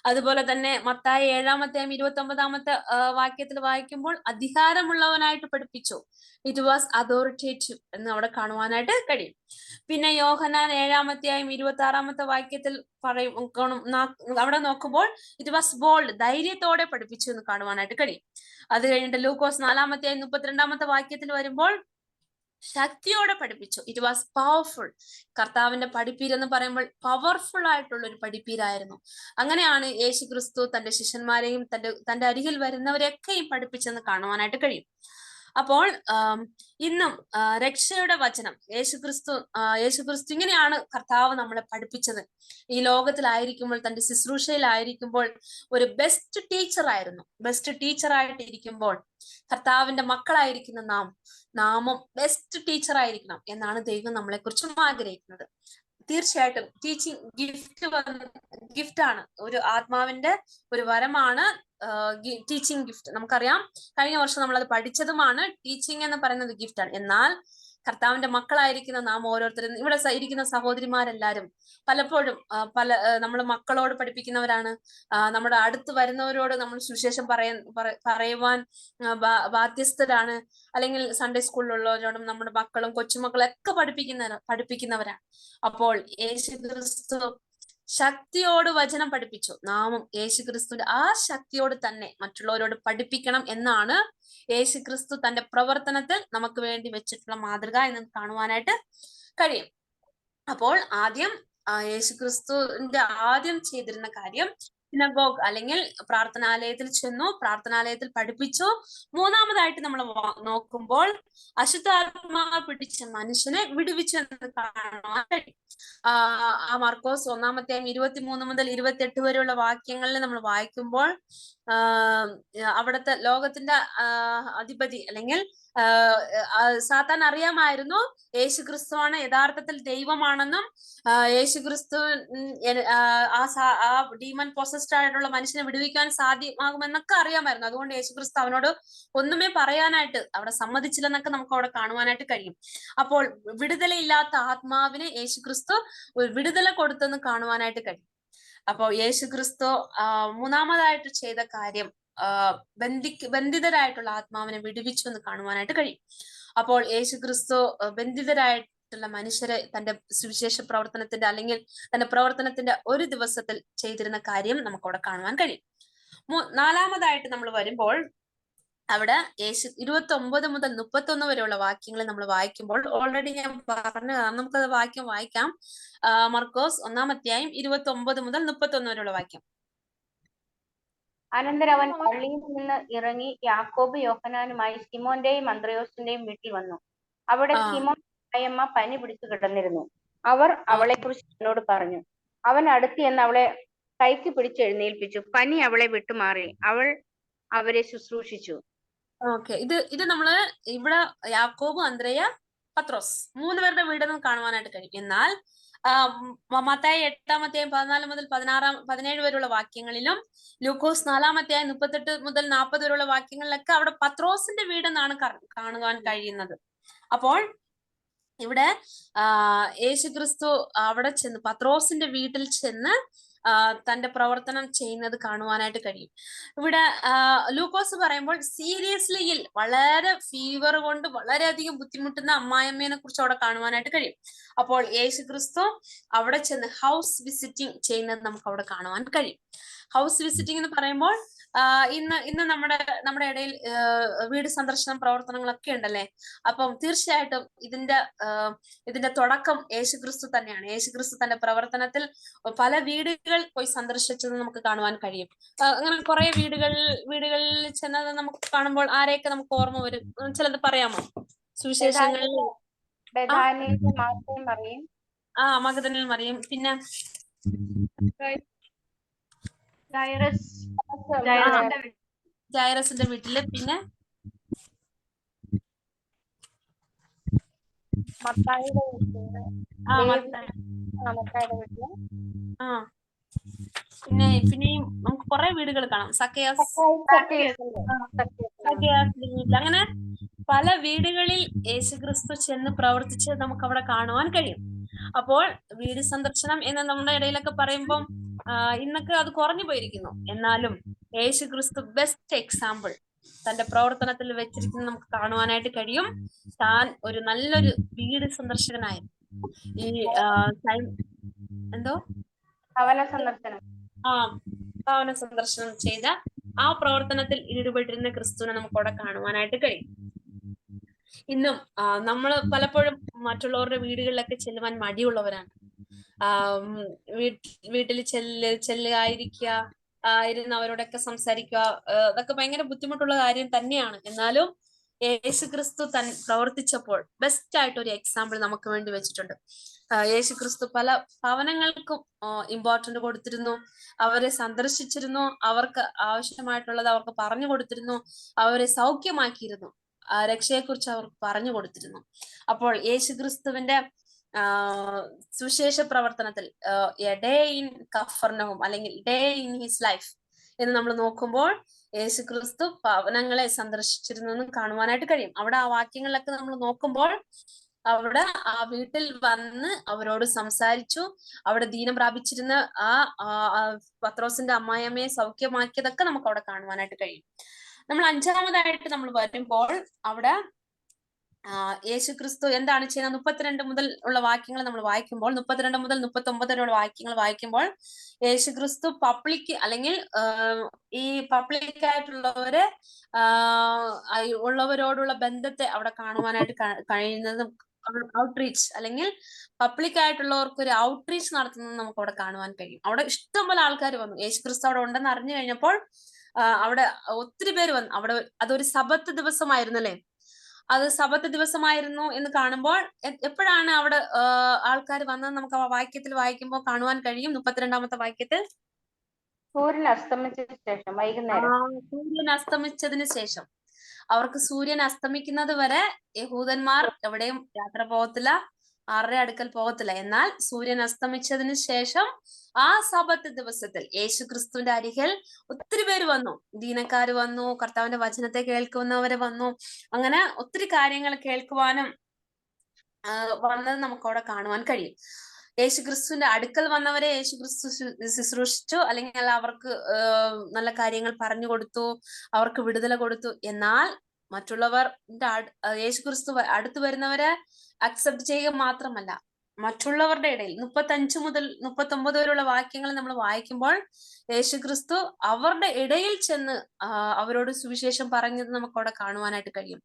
അതുപോലെ തന്നെ മത്തായി 7-ാം അധ്യായം 29-ാമത്തെ വാക്യത്തിൽ വായിക്കുമ്പോൾ അധികാരമുള്ളവനായിട്ട് പഠിപ്പിച്ചു. ഇറ്റ് വാസ് അതോറിറ്റേറ്റീവ് എന്ന് അവിടെ കാണുവാനായിട്ട് കഴിയും. പിന്നെ യോഹന്നാൻ 7-ാം അധ്യായം 26-ാമത്തെ വാക്യത്തിൽ അവിടെ നോക്കുമ്പോൾ ഇറ്റ് വാസ് ബോൾഡ്, ധൈര്യത്തോടെ പഠിപ്പിച്ചു എന്ന് കാണുവാനായിട്ട് കഴിയും. അത് കഴിഞ്ഞിട്ട് ലൂക്കോസ് 4-ാം അധ്യായം 32-ാമത്തെ വാക്യത്തിൽ വരുമ്പോൾ ശക്തിയോടെ പഠിപ്പിച്ചു. It was powerful. കർത്താവിന്റെ പഠിപ്പീരെന്ന് പറയുമ്പോൾ പവർഫുൾ ആയിട്ടുള്ള ഒരു പഠിപ്പീരായിരുന്നു. അങ്ങനെയാണ് യേശുക്രിസ്തു തന്റെ ശിഷ്യന്മാരെയും തന്റെ അരികിൽ വരുന്നവരെയൊക്കെയും പഠിപ്പിച്ചെന്ന് കാണുവാനായിട്ട് കഴിയും. അപ്പോൾ ഇന്നും രക്ഷയുടെ വചനം യേശുക്രിസ്തു ഇങ്ങനെയാണ് കർത്താവ് നമ്മളെ പഠിപ്പിച്ചത്. ഈ ലോകത്തിലായിരിക്കുമ്പോൾ തന്റെ ശുശ്രൂഷയിലായിരിക്കുമ്പോൾ ഒരു ബെസ്റ്റ് ടീച്ചർ ആയിരുന്നു. ബെസ്റ്റ് ടീച്ചറായിട്ട് ഇരിക്കുമ്പോൾ കർത്താവിന്റെ മക്കളായിരിക്കുന്ന നാമും ബെസ്റ്റ് ടീച്ചർ ആയിരിക്കണം എന്നാണ് ദൈവം നമ്മളെ കുറിച്ചും ആഗ്രഹിക്കുന്നത്. തീർച്ചയായിട്ടും ടീച്ചിങ് ഗിഫ്റ്റ് ആണ്. ഒരു ആത്മാവിന്റെ ഒരു വരമാണ് ടീച്ചിങ് ഗിഫ്റ്റ്. നമുക്കറിയാം, കഴിഞ്ഞ വർഷം നമ്മൾ അത് പഠിച്ചതുമാണ്. ടീച്ചിങ് എന്ന് പറയുന്നത് ഗിഫ്റ്റ് ആണ്. എന്നാൽ കർത്താവിന്റെ മക്കളായിരിക്കുന്ന നാം ഓരോരുത്തരും, ഇവിടെ ഇരിക്കുന്ന സഹോദരിമാരെല്ലാരും പലപ്പോഴും നമ്മൾ മക്കളോട് പഠിപ്പിക്കുന്നവരാണ്. നമ്മുടെ അടുത്ത് വരുന്നവരോട് നമ്മൾ സുവിശേഷം പറയുവാൻ ബാധ്യസ്ഥരാണ്. അല്ലെങ്കിൽ സൺഡേ സ്കൂളിലുള്ളവരോടും നമ്മുടെ മക്കളും കൊച്ചുമക്കളും ഒക്കെ പഠിപ്പിക്കുന്നവരാണ്. അപ്പോൾ യേശുക്രിസ്തു ശക്തിയോട് വചനം പഠിപ്പിച്ചു. നാമും യേശുക്രിസ്തുവിന്റെ ആ ശക്തിയോട് തന്നെ മറ്റുള്ളവരോട് പഠിപ്പിക്കണം എന്നാണ് യേശുക്രിസ്തു തന്റെ പ്രവർത്തനത്തിൽ നമുക്ക് വേണ്ടി വെച്ചിട്ടുള്ള മാതൃക എന്ന് കാണുവാനായിട്ട് കഴിയും. അപ്പോൾ യേശുക്രിസ്തുവിന്റെ ആദ്യം ചെയ്തിരുന്ന കാര്യം സിനഗോഗ് അല്ലെങ്കിൽ പ്രാർത്ഥനാലയത്തിൽ ചെന്നു, പ്രാർത്ഥനാലയത്തിൽ പഠിപ്പിച്ചു. മൂന്നാമതായിട്ട് നമ്മൾ നോക്കുമ്പോൾ അശുദ്ധാത്മാവ് പിടിച്ച മനുഷ്യനെ വിടുവിച്ചു എന്ന് കാണുവാൻ കഴിയും. മാർക്കോസ് 1-ാം അധ്യായം 23 മുതൽ 28 വരെയുള്ള വാക്യങ്ങളിൽ നമ്മൾ വായിക്കുമ്പോൾ അവിടുത്തെ ലോകത്തിന്റെ അധിപതി അല്ലെങ്കിൽ സാത്താൻ അറിയാമായിരുന്നു യേശുക്രിസ്തുവാണ് യഥാർത്ഥത്തിൽ ദൈവമാണെന്നും യേശുക്രിസ്തു ആ ഡീമൺ പൊസസ്ഡ് ആയിട്ടുള്ള മനുഷ്യനെ വിടുവിക്കാൻ സാധ്യമാകുമെന്നൊക്കെ അറിയാമായിരുന്നു. അതുകൊണ്ട് യേശുക്രിസ്തു അവനോട് ഒന്നുമേ പറയാനായിട്ട് അവിടെ സമ്മതിച്ചില്ലെന്നൊക്കെ നമുക്ക് അവിടെ കാണുവാനായിട്ട് കഴിയും. അപ്പോൾ വിടുതലയില്ലാത്ത ആത്മാവിനെ യേശുക്രിസ്തു വിടുതല കൊടുത്തെന്ന് കാണുവാനായിട്ട് കഴിയും. അപ്പോൾ യേശുക്രിസ്തു മൂന്നാമതായിട്ട് ചെയ്ത കാര്യം ബന്ധിതരായിട്ടുള്ള ആത്മാവിനെ വിടുവിച്ചു എന്ന് കാണുവാനായിട്ട് കഴിയും. അപ്പോൾ യേശുക്രിസ്തു ബന്ധിതരായിട്ടുള്ള മനുഷ്യരെ തന്റെ സുവിശേഷ പ്രവർത്തനത്തിന്റെ അല്ലെങ്കിൽ തന്റെ പ്രവർത്തനത്തിന്റെ ഒരു ദിവസത്തിൽ ചെയ്തിരുന്ന കാര്യം നമുക്കവിടെ കാണുവാൻ കഴിയും. നാലാമതായിട്ട് നമ്മൾ വരുമ്പോൾ അവിടെ 29 മുതൽ 31 വരെയുള്ള വാക്യങ്ങൾ നമ്മൾ വായിക്കുമ്പോൾ ഓൾറെഡി ഞാൻ പറഞ്ഞതാണ്, നമുക്കത് വായിക്കാം. മർക്കോസ് 1-ാം അധ്യായം 29 മുതൽ 31 വരെയുള്ള വാക്യം. അനന്തരം അവൻ പള്ളിയിൽ നിന്ന് ഇറങ്ങി യാക്കോബ് യോഹന്നാനുമായി ശിമോന്റെയും അന്ത്രയോസിന്റെയും വീട്ടിൽ വന്നു. അവിടെ ശിമോൻ അമ്മ പനി പിടിച്ചു കിടന്നിരുന്നു. അവർ അവളെ കുറിച്ച് അവനോട് പറഞ്ഞു. അവൻ അടുത്ത് ചെന്ന് അവളെ കൈക്ക് പിടിച്ച് എഴുന്നേൽപ്പിച്ചു. പനി അവളെ വിട്ടുമാറി. അവൾ അവരെ ശുശ്രൂഷിച്ചു. ഓക്കെ, ഇത് നമ്മള് ഇവിടെ യാക്കോബ്, അന്ത്രയ, പത്രോസ് 3 പേരുടെ വീട് നമുക്ക് കാണുവാനായിട്ട് കഴിയും. എന്നാൽ മത്തായി 8-ാം അധ്യായം 14 മുതൽ 17 വരെയുള്ള വാക്യങ്ങളിലും ലൂക്കോസ് 4-ാം അധ്യായം 38 മുതൽ 40 വരെയുള്ള വാക്യങ്ങളിലൊക്കെ അവിടെ പത്രോസിന്റെ വീടെന്നാണ് കാണുവാൻ കഴിയുന്നത്. അപ്പോൾ ഇവിടെ യേശുക്രിസ്തു അവിടെ ചെന്ന് പത്രോസിന്റെ വീട്ടിൽ ചെന്ന് തന്റെ പ്രവർത്തനം ചെയ്യുന്നത് കാണുവാനായിട്ട് കഴിയും. ഇവിടെ ലൂക്കോസ് പറയുമ്പോൾ സീരിയസ്ലിയിൽ വളരെ ഫീവർ കൊണ്ട് വളരെയധികം ബുദ്ധിമുട്ടുന്ന അമ്മായിയമ്മേനെ കുറിച്ച് അവിടെ കാണുവാനായിട്ട് കഴിയും. അപ്പോൾ യേശുക്രിസ്തു അവിടെ ചെന്ന് ഹൗസ് വിസിറ്റിംഗ് ചെയ്യുന്നത് നമുക്ക് അവിടെ കാണുവാൻ കഴിയും. ഹൗസ് വിസിറ്റിംഗ് എന്ന് പറയുമ്പോൾ ഇന്ന് നമ്മുടെ ഇടയിൽ വീട് സന്ദർശനം പ്രവർത്തനങ്ങളൊക്കെ ഉണ്ടല്ലേ. അപ്പം തീർച്ചയായിട്ടും ഇതിന്റെ തുടക്കം യേശുക്രിസ്തു തന്നെയാണ്. യേശുക്രിസ്തു തന്റെ പ്രവർത്തനത്തിൽ പല വീടുകൾ പോയി സന്ദർശിച്ചത് നമുക്ക് കാണുവാൻ കഴിയും. അങ്ങനെ കുറെ വീടുകളിൽ ചെന്നത് നമുക്ക് കാണുമ്പോൾ ആരെയൊക്കെ നമുക്ക് ഓർമ്മ വരും? ചിലത് പറയാമോ? സുവിശേഷങ്ങളിൽ മഗ്ദലേന മറിയം, പിന്നെ ജൈറസിന്റെ വീട്ടില്, പിന്നെ പിന്നെയും നമുക്ക് കുറെ വീടുകൾ കാണാം. അങ്ങനെ പല വീടുകളിൽ യേശുക്രിസ്തു ചെന്ന് പ്രവർത്തിച്ച് നമുക്ക് അവിടെ കാണുവാൻ കഴിയും. അപ്പോൾ വീട് സന്ദർശനം എന്ന് നമ്മുടെ ഇടയിലൊക്കെ പറയുമ്പോൾ ഇന്നൊക്കെ അത് കുറഞ്ഞു പോയിരിക്കുന്നു. എന്നാലും യേശുക്രിസ്തു ബെസ്റ്റ് എക്സാമ്പിൾ തന്റെ പ്രവർത്തനത്തിൽ വെച്ചിരിക്കുന്നത് നമുക്ക് കാണുവാനായിട്ട് കഴിയും. താൻ ഒരു നല്ലൊരു വീട് സന്ദർശകനായിരുന്നു. ഈ ഭവന സന്ദർശനം ചെയ്ത ആ പ്രവർത്തനത്തിൽ ഈടുപെട്ടിരുന്ന ക്രിസ്തുവിനെ നമുക്ക് അവിടെ കാണുവാനായിട്ട് കഴിയും. ഇന്നും നമ്മൾ പലപ്പോഴും മറ്റുള്ളവരുടെ വീടുകളിലൊക്കെ ചെല്ലുവാൻ മടിയുള്ളവരാണ്. വീട്ടിൽ ചെല്ലുക, ഇരുന്ന് അവരോടൊക്കെ സംസാരിക്കുക, അതൊക്കെ ഭയങ്കര ബുദ്ധിമുട്ടുള്ള കാര്യം തന്നെയാണ്. എന്നാലും യേശുക്രിസ്തു പ്രവർത്തിച്ചപ്പോൾ ബെസ്റ്റ് ആയിട്ട് ഒരു എക്സാമ്പിൾ നമുക്ക് വേണ്ടി വെച്ചിട്ടുണ്ട്. യേശുക്രിസ്തു പല ഭവനങ്ങൾക്കും ഇമ്പോർട്ടന്റ് കൊടുത്തിരുന്നു. അവരെ സന്ദർശിച്ചിരുന്നു. അവർക്ക് ആവശ്യമായിട്ടുള്ളത് അവർക്ക് പറഞ്ഞു കൊടുത്തിരുന്നു. അവരെ സൗഖ്യമാക്കിയിരുന്നു. രക്ഷയെക്കുറിച്ച് അവർക്ക് പറഞ്ഞു കൊടുത്തിരുന്നു. അപ്പോൾ യേശുക്രിസ്തുവിന്റെ സുവിശേഷ പ്രവർത്തനത്തിൽ എ ഡേ ഇൻ കഫർനഹൂം അല്ലെങ്കിൽ ഡേ ഇൻ ഹിസ് ലൈഫ് എന്ന് നമ്മൾ നോക്കുമ്പോൾ യേശുക്രിസ്തു ഭവനങ്ങളെ സന്ദർശിച്ചിരുന്നു എന്ന് കാണുവാനായിട്ട് കഴിയും. അവിടെ ആ വാക്യങ്ങളിലൊക്കെ നമ്മൾ നോക്കുമ്പോൾ അവിടെ ആ വീട്ടിൽ വന്ന് അവരോട് സംസാരിച്ചു. അവിടെ ദീനം പ്രാപിച്ചിരുന്ന പത്രോസിന്റെ അമ്മായിയമ്മയെ സൗഖ്യമാക്കിയതൊക്കെ നമുക്ക് അവിടെ കാണുവാനായിട്ട് കഴിയും. നമ്മൾ 5-ാമതായിട്ട് നമ്മൾ വരുമ്പോൾ അവിടെ യേശുക്രിസ്തു എന്താണ് ചെയ്യുന്നത്? 32 മുതൽ ഉള്ള വാക്യങ്ങൾ നമ്മൾ വായിക്കുമ്പോൾ, 32 മുതൽ 39 വരെയുള്ള വാക്യങ്ങൾ വായിക്കുമ്പോൾ യേശുക്രിസ്തു പബ്ലിക് അല്ലെങ്കിൽ ഈ പബ്ലിക്കായിട്ടുള്ളവരെ ഉള്ളവരോടുള്ള ബന്ധത്തെ അവിടെ കാണുവാനായിട്ട് കഴിയുന്നത് ഔട്ട്റീച്ച് അല്ലെങ്കിൽ പബ്ലിക് ആയിട്ടുള്ളവർക്ക് ഒരു ഔട്ട്റീച്ച് നടത്തുന്നത് നമുക്ക് അവിടെ കാണുവാൻ കഴിയും. അവിടെ ഇഷ്ടംപോലെ ആൾക്കാർ വന്നു. യേശുക്രിസ്തു അവിടെ ഉണ്ടെന്ന് അറിഞ്ഞു കഴിഞ്ഞപ്പോൾ അവിടെ ഒത്തിരി പേര് വന്നു. അവിടെ അതൊരു സബത്ത് ദിവസമായിരുന്നു അല്ലെ. അത് സബത്ത് ദിവസമായിരുന്നു എന്ന് കാണുമ്പോൾ എപ്പോഴാണ് അവിടെ ആൾക്കാർ വന്നത് നമുക്ക് ആ വാക്യത്തിൽ വായിക്കുമ്പോൾ കാണുവാൻ കഴിയും. 32-ാമത്തെ വാക്യത്തിൽ സൂര്യൻ അസ്തമിച്ചതിന് ശേഷം വൈകുന്നേരം. സൂര്യൻ അസ്തമിച്ചതിന് ശേഷം അവർക്ക് സൂര്യൻ അസ്തമിക്കുന്നത് വരെ യഹൂദന്മാർ എവിടെയും യാത്ര പോകത്തില്ല, ആരുടെ അടുക്കൽ പോകത്തില്ല. എന്നാൽ സൂര്യൻ അസ്തമിച്ചതിന് ശേഷം ആ സബത്ത് ദിവസത്തിൽ യേശുക്രിസ്തുവിന്റെ അരികിൽ ഒത്തിരി പേര് വന്നു. ദീനക്കാര് വന്നു, കർത്താവിന്റെ വചനത്തെ കേൾക്കുന്നവര് വന്നു. അങ്ങനെ ഒത്തിരി കാര്യങ്ങൾ കേൾക്കുവാനും വന്നത് നമുക്ക് അവിടെ കാണുവാൻ കഴിയും. യേശുക്രിസ്തുവിന്റെ അടുക്കൽ വന്നവരെ യേശുക്രിസ്തു ശുശ്രൂഷിച്ചു, അല്ലെങ്കിൽ അവർക്ക് നല്ല കാര്യങ്ങൾ പറഞ്ഞു കൊടുത്തു, അവർക്ക് വിടുതല കൊടുത്തു. എന്നാൽ മറ്റുള്ളവർ യേശുക്രിസ്തു അടുത്തു വരുന്നവരെ അക്സെപ്റ്റ് ചെയ്യുക മാത്രമല്ല, മറ്റുള്ളവരുടെ ഇടയിൽ 35 മുതൽ 39 വരെയുള്ള വാക്യങ്ങൾ നമ്മൾ വായിക്കുമ്പോൾ യേശുക്രിസ്തു അവരുടെ ഇടയിൽ ചെന്ന് അവരോട് സുവിശേഷം പറഞ്ഞത് നമുക്ക് അവിടെ കാണുവാനായിട്ട് കഴിയും.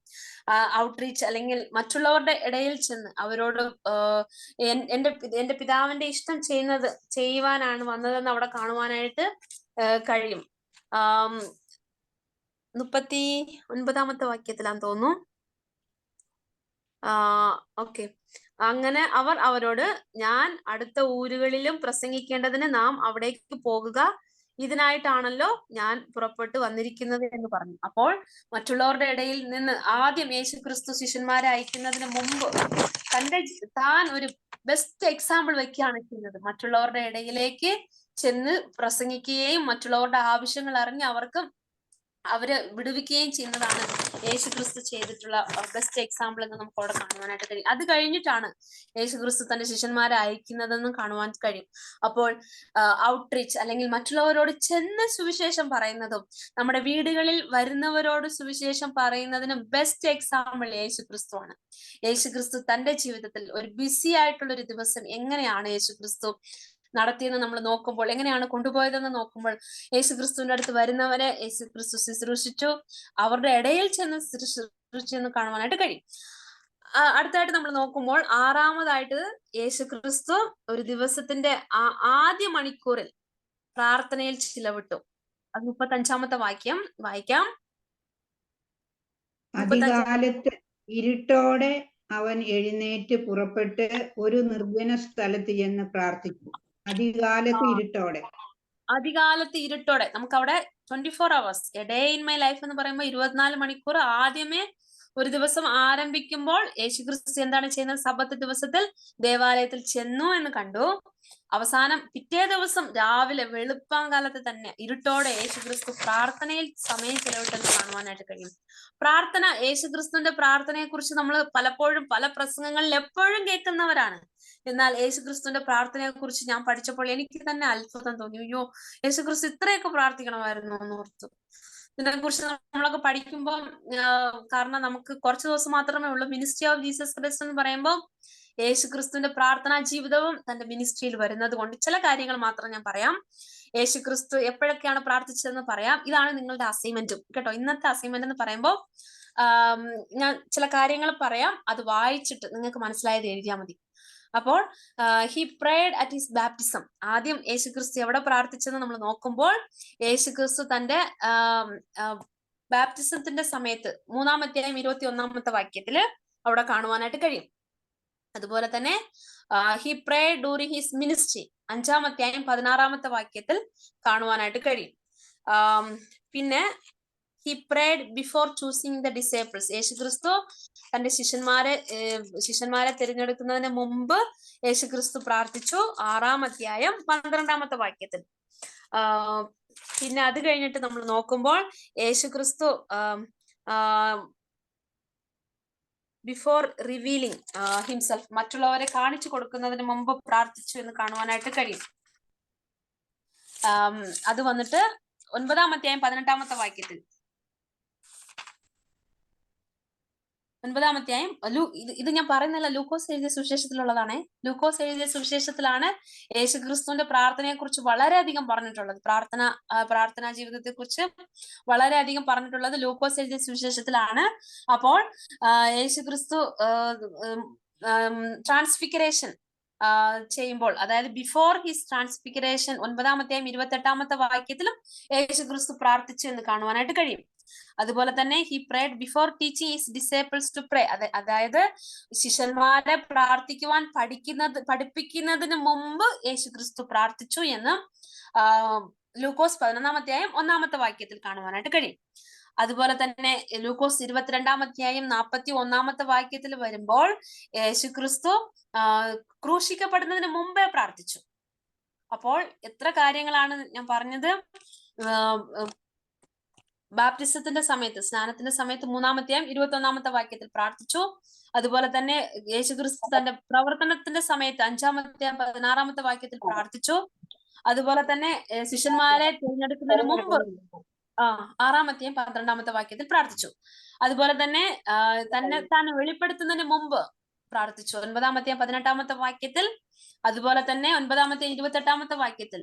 ഔട്ട്റീച്ച് അല്ലെങ്കിൽ മറ്റുള്ളവരുടെ ഇടയിൽ ചെന്ന് അവരോട് എന്റെ പിതാവിന്റെ ഇഷ്ടം ചെയ്യുവാനാണ് വന്നതെന്ന് അവിടെ കാണുവാനായിട്ട് കഴിയും. 39 വാക്യത്തിലാന്ന് തോന്നുന്നു. ഓക്കെ. അങ്ങനെ അവർ അവരോട്, ഞാൻ അടുത്ത ഊരുകളിലും പ്രസംഗിക്കേണ്ടതിന് നാം അവിടേക്ക് പോകുക, ഇതിനായിട്ടാണല്ലോ ഞാൻ പുറപ്പെട്ടു വന്നിരിക്കുന്നത് എന്ന് പറഞ്ഞു. അപ്പോൾ മറ്റുള്ളവരുടെ ഇടയിൽ നിന്ന് ആദ്യം യേശുക്രിസ്തു ശിഷ്യന്മാരെ അയക്കുന്നതിന് മുമ്പ് താൻ ഒരു ബെസ്റ്റ് എക്സാമ്പിൾ വെക്കുകയാണ് ചെയ്യുന്നത്. മറ്റുള്ളവരുടെ ഇടയിലേക്ക് ചെന്ന് പ്രസംഗിക്കുകയും മറ്റുള്ളവരുടെ ആവശ്യങ്ങൾ അറിഞ്ഞ് അവരെ വിടുവിക്കുകയും ചെയ്യുന്നതാണ് യേശുക്രിസ്തു ചെയ്തിട്ടുള്ള ബെസ്റ്റ് എക്സാമ്പിൾ എന്ന് നമുക്ക് അവിടെ കാണുവാനായിട്ട് കഴിയും. അത് കഴിഞ്ഞിട്ടാണ് യേശുക്രിസ്തു തന്റെ ശിഷ്യന്മാരെ അയക്കുന്നതെന്നും കാണുവാൻ കഴിയും. അപ്പോൾ ഔട്ട്റീച്ച് അല്ലെങ്കിൽ മറ്റുള്ളവരോട് ചെന്ന് സുവിശേഷം പറയുന്നതും നമ്മുടെ വീടുകളിൽ വരുന്നവരോട് സുവിശേഷം പറയുന്നതിനും ബെസ്റ്റ് എക്സാമ്പിൾ യേശുക്രിസ്തു ആണ്. യേശുക്രിസ്തു തന്റെ ജീവിതത്തിൽ ഒരു ബിസി ആയിട്ടുള്ള ഒരു ദിവസം എങ്ങനെയാണ് യേശുക്രിസ്തു നടത്തിയെന്ന് നമ്മൾ നോക്കുമ്പോൾ, എങ്ങനെയാണ് കൊണ്ടുപോയതെന്ന് നോക്കുമ്പോൾ, യേശുക്രിസ്തുവിന്റെ അടുത്ത് വരുന്നവരെ യേശുക്രിസ്തു ശുശ്രൂഷിച്ചു, അവരുടെ ഇടയിൽ ചെന്ന് ശുശ്രൂഷിച്ചെന്ന് കാണുവാനായിട്ട് കഴിയും. അടുത്തായിട്ട് നമ്മൾ നോക്കുമ്പോൾ 6-മതായിട്ട് യേശുക്രിസ്തു ഒരു ദിവസത്തിന്റെ ആദ്യ മണിക്കൂറിൽ പ്രാർത്ഥനയിൽ ചിലവിട്ടു. അത് 35-ാമത്തെ വാക്യം വായിക്കാം. അതികാലത്ത് ഇരുട്ടോടെ അവൻ എഴുന്നേറ്റ് പുറപ്പെട്ട് ഒരു നിർജ്ജന സ്ഥലത്ത് ചെന്ന് പ്രാർത്ഥിച്ചു. അതികാലത്ത് ഇരുട്ടോടെ നമുക്ക് അവിടെ 24 hours A day in my life എന്ന് പറയുമ്പോൾ 24 മണിക്കൂർ ആദ്യമേ ഒരു ദിവസം ആരംഭിക്കുമ്പോൾ യേശുക്രിസ്തു എന്താണ് ചെയ്യുന്നത്? സബത്ത് ദിവസത്തിൽ ദേവാലയത്തിൽ ചെന്നു എന്ന് കണ്ടു. അവസാനം പിറ്റേ ദിവസം രാവിലെ വെളുപ്പാങ്കാലത്ത് തന്നെ ഇരുട്ടോടെ യേശുക്രിസ്തു പ്രാർത്ഥനയിൽ സമയം ചെലവിട്ടെന്ന് കാണുവാനായിട്ട് കഴിയും. പ്രാർത്ഥന, യേശുക്രിസ്തുവിന്റെ പ്രാർത്ഥനയെ കുറിച്ച് നമ്മൾ പലപ്പോഴും പല പ്രസംഗങ്ങളിൽ എപ്പോഴും കേൾക്കുന്നവരാണ്. എന്നാൽ യേശുക്രിസ്തുവിന്റെ പ്രാർത്ഥനയെ കുറിച്ച് ഞാൻ പഠിച്ചപ്പോൾ എനിക്ക് തന്നെ അത്ഭുതം തോന്നി. അയ്യോ, യേശുക്രിസ്തു ഇത്രയൊക്കെ പ്രാർത്ഥിക്കണമായിരുന്നു എന്ന് ഓർത്തു. ഇതിനെക്കുറിച്ച് നമ്മളൊക്കെ പഠിക്കുമ്പോൾ, കാരണം നമുക്ക് കുറച്ച് ദിവസം മാത്രമേ ഉള്ളൂ. മിനിസ്ട്രി ഓഫ് ജീസസ് ക്രൈസ്റ്റ് എന്ന് പറയുമ്പോൾ യേശുക്രിസ്തുവിന്റെ പ്രാർത്ഥനാ ജീവിതവും തന്റെ മിനിസ്ട്രിയിൽ വരുന്നത് കൊണ്ട് ചില കാര്യങ്ങൾ മാത്രം ഞാൻ പറയാം. യേശുക്രിസ്തു എപ്പോഴൊക്കെയാണ് പ്രാർത്ഥിച്ചതെന്ന് പറയാം. ഇതാണ് നിങ്ങളുടെ അസൈൻമെന്റും കേട്ടോ. ഇന്നത്തെ അസൈൻമെന്റ് എന്ന് പറയുമ്പോൾ ഞാൻ ചില കാര്യങ്ങൾ പറയാം, അത് വായിച്ചിട്ട് നിങ്ങൾക്ക് മനസ്സിലായത് എഴുതിയാൽ മതി. അപ്പോൾ he prayed at his baptism. ആദ്യം യേശുക്രിസ്തു എവിടെ പ്രാർത്ഥിച്ചെന്ന് നമ്മൾ നോക്കുമ്പോൾ, യേശുക്രിസ്തു തന്റെ ബാപ്റ്റിസത്തിന്റെ സമയത്ത് 3-ാം 21-ാമത്തെ വാക്യത്തില് അവിടെ കാണുവാനായിട്ട് കഴിയും. അതുപോലെ തന്നെ he prayed during his ministry 5-ാം 16-ാമത്തെ വാക്യത്തിൽ കാണുവാനായിട്ട് കഴിയും. പിന്നെ he prayed before choosing the disciples. യേശുക്രിസ്തു തന്റെ ശിഷ്യന്മാരെ തിരഞ്ഞെടുക്കുന്നതിന് മുമ്പ് യേശുക്രിസ്തു പ്രാർത്ഥിച്ചു 6-ാം അധ്യായം 12-ാമത്തെ വാക്യത്തിൽ. പിന്നെ അത് കഴിഞ്ഞിട്ട് നമ്മൾ നോക്കുമ്പോൾ യേശുക്രിസ്തു ബിഫോർ റിവീലിംഗ് ഹിംസെൽഫ്, മറ്റുള്ളവരെ കാണിച്ചു കൊടുക്കുന്നതിന് മുമ്പ് പ്രാർത്ഥിച്ചു എന്ന് കാണുവാനായിട്ട് കഴിയും. അത് വന്നിട്ട് 9-ാം അധ്യായം 18-ാമത്തെ വാക്യത്തിൽ, 9-ാം അധ്യായം ഇത് ഞാൻ പറയുന്നില്ല, ലൂക്കോസ് എഴുതിയ സുവിശേഷത്തിലുള്ളതാണ്. ലൂക്കോസ് എഴുതിയ സുവിശേഷത്തിലാണ് യേശുക്രിസ്തുവിന്റെ പ്രാർത്ഥനയെ കുറിച്ച് വളരെയധികം പറഞ്ഞിട്ടുള്ളത്. പ്രാർത്ഥനാ ജീവിതത്തെ കുറിച്ച് വളരെയധികം പറഞ്ഞിട്ടുള്ളത് ലൂക്കോസ് എഴുതിയ സുവിശേഷത്തിലാണ്. അപ്പോൾ യേശുക്രിസ്തു ട്രാൻസ്ഫിഗറേഷൻ ചെയ്യുമ്പോൾ, അതായത് ബിഫോർ ഹിസ് ട്രാൻസ്ഫിഗറേഷൻ 9-ാം അധ്യായം 28-ാമത്തെ വാക്യത്തിലും യേശുക്രിസ്തു പ്രാർത്ഥിച്ചു എന്ന് കാണുവാനായിട്ട് കഴിയും. അതുപോലെ തന്നെ he prayed before teaching his disciples to pray. അതായത് ശിഷ്യന്മാരെ പ്രാർത്ഥിക്കുവാൻ പഠിപ്പിക്കുന്നതിന് മുമ്പ് യേശുക്രിസ്തു പ്രാർത്ഥിച്ചു എന്ന് ലൂക്കോസ് 11-ാം അധ്യായം 1-ാമത്തെ വാക്യത്തിൽ കാണുവാനായിട്ട് കഴിയും. അതുപോലെ തന്നെ ലൂക്കോസ് 22-ാം അധ്യായം 41-ാമത്തെ വാക്യത്തിൽ വരുമ്പോൾ യേശുക്രിസ്തു ക്രൂശിക്കപ്പെടുന്നതിന് മുമ്പേ പ്രാർത്ഥിച്ചു. അപ്പോൾ എത്ര കാര്യങ്ങളാണ് ഞാൻ പറഞ്ഞത്. ബാപ്റ്റിസത്തിന്റെ സമയത്ത്, സ്നാനത്തിന്റെ സമയത്ത് 3-ാം അധ്യായം 21-ാമത്തെ വാക്യത്തിൽ പ്രാർത്ഥിച്ചു. അതുപോലെ തന്നെ യേശുക്രിസ്തു തന്റെ പ്രവർത്തനത്തിന്റെ സമയത്ത് 5-ാം അധ്യായം 16-ാമത്തെ വാക്യത്തിൽ പ്രാർത്ഥിച്ചു. അതുപോലെ തന്നെ ശിഷ്യന്മാരെ തിരഞ്ഞെടുക്കുന്നതിന് മുമ്പ് 6-ാം അധ്യായം 12-ാമത്തെ വാക്യത്തിൽ പ്രാർത്ഥിച്ചു. അതുപോലെ തന്നെ താൻ വെളിപ്പെടുത്തുന്നതിന് മുമ്പ് പ്രാർത്ഥിച്ചു. 9-ാമത്തെ 18-ാമത്തെ വാക്യത്തിൽ, അതുപോലെ തന്നെ 9-ാമത്തെ 28-ാമത്തെ വാക്യത്തിൽ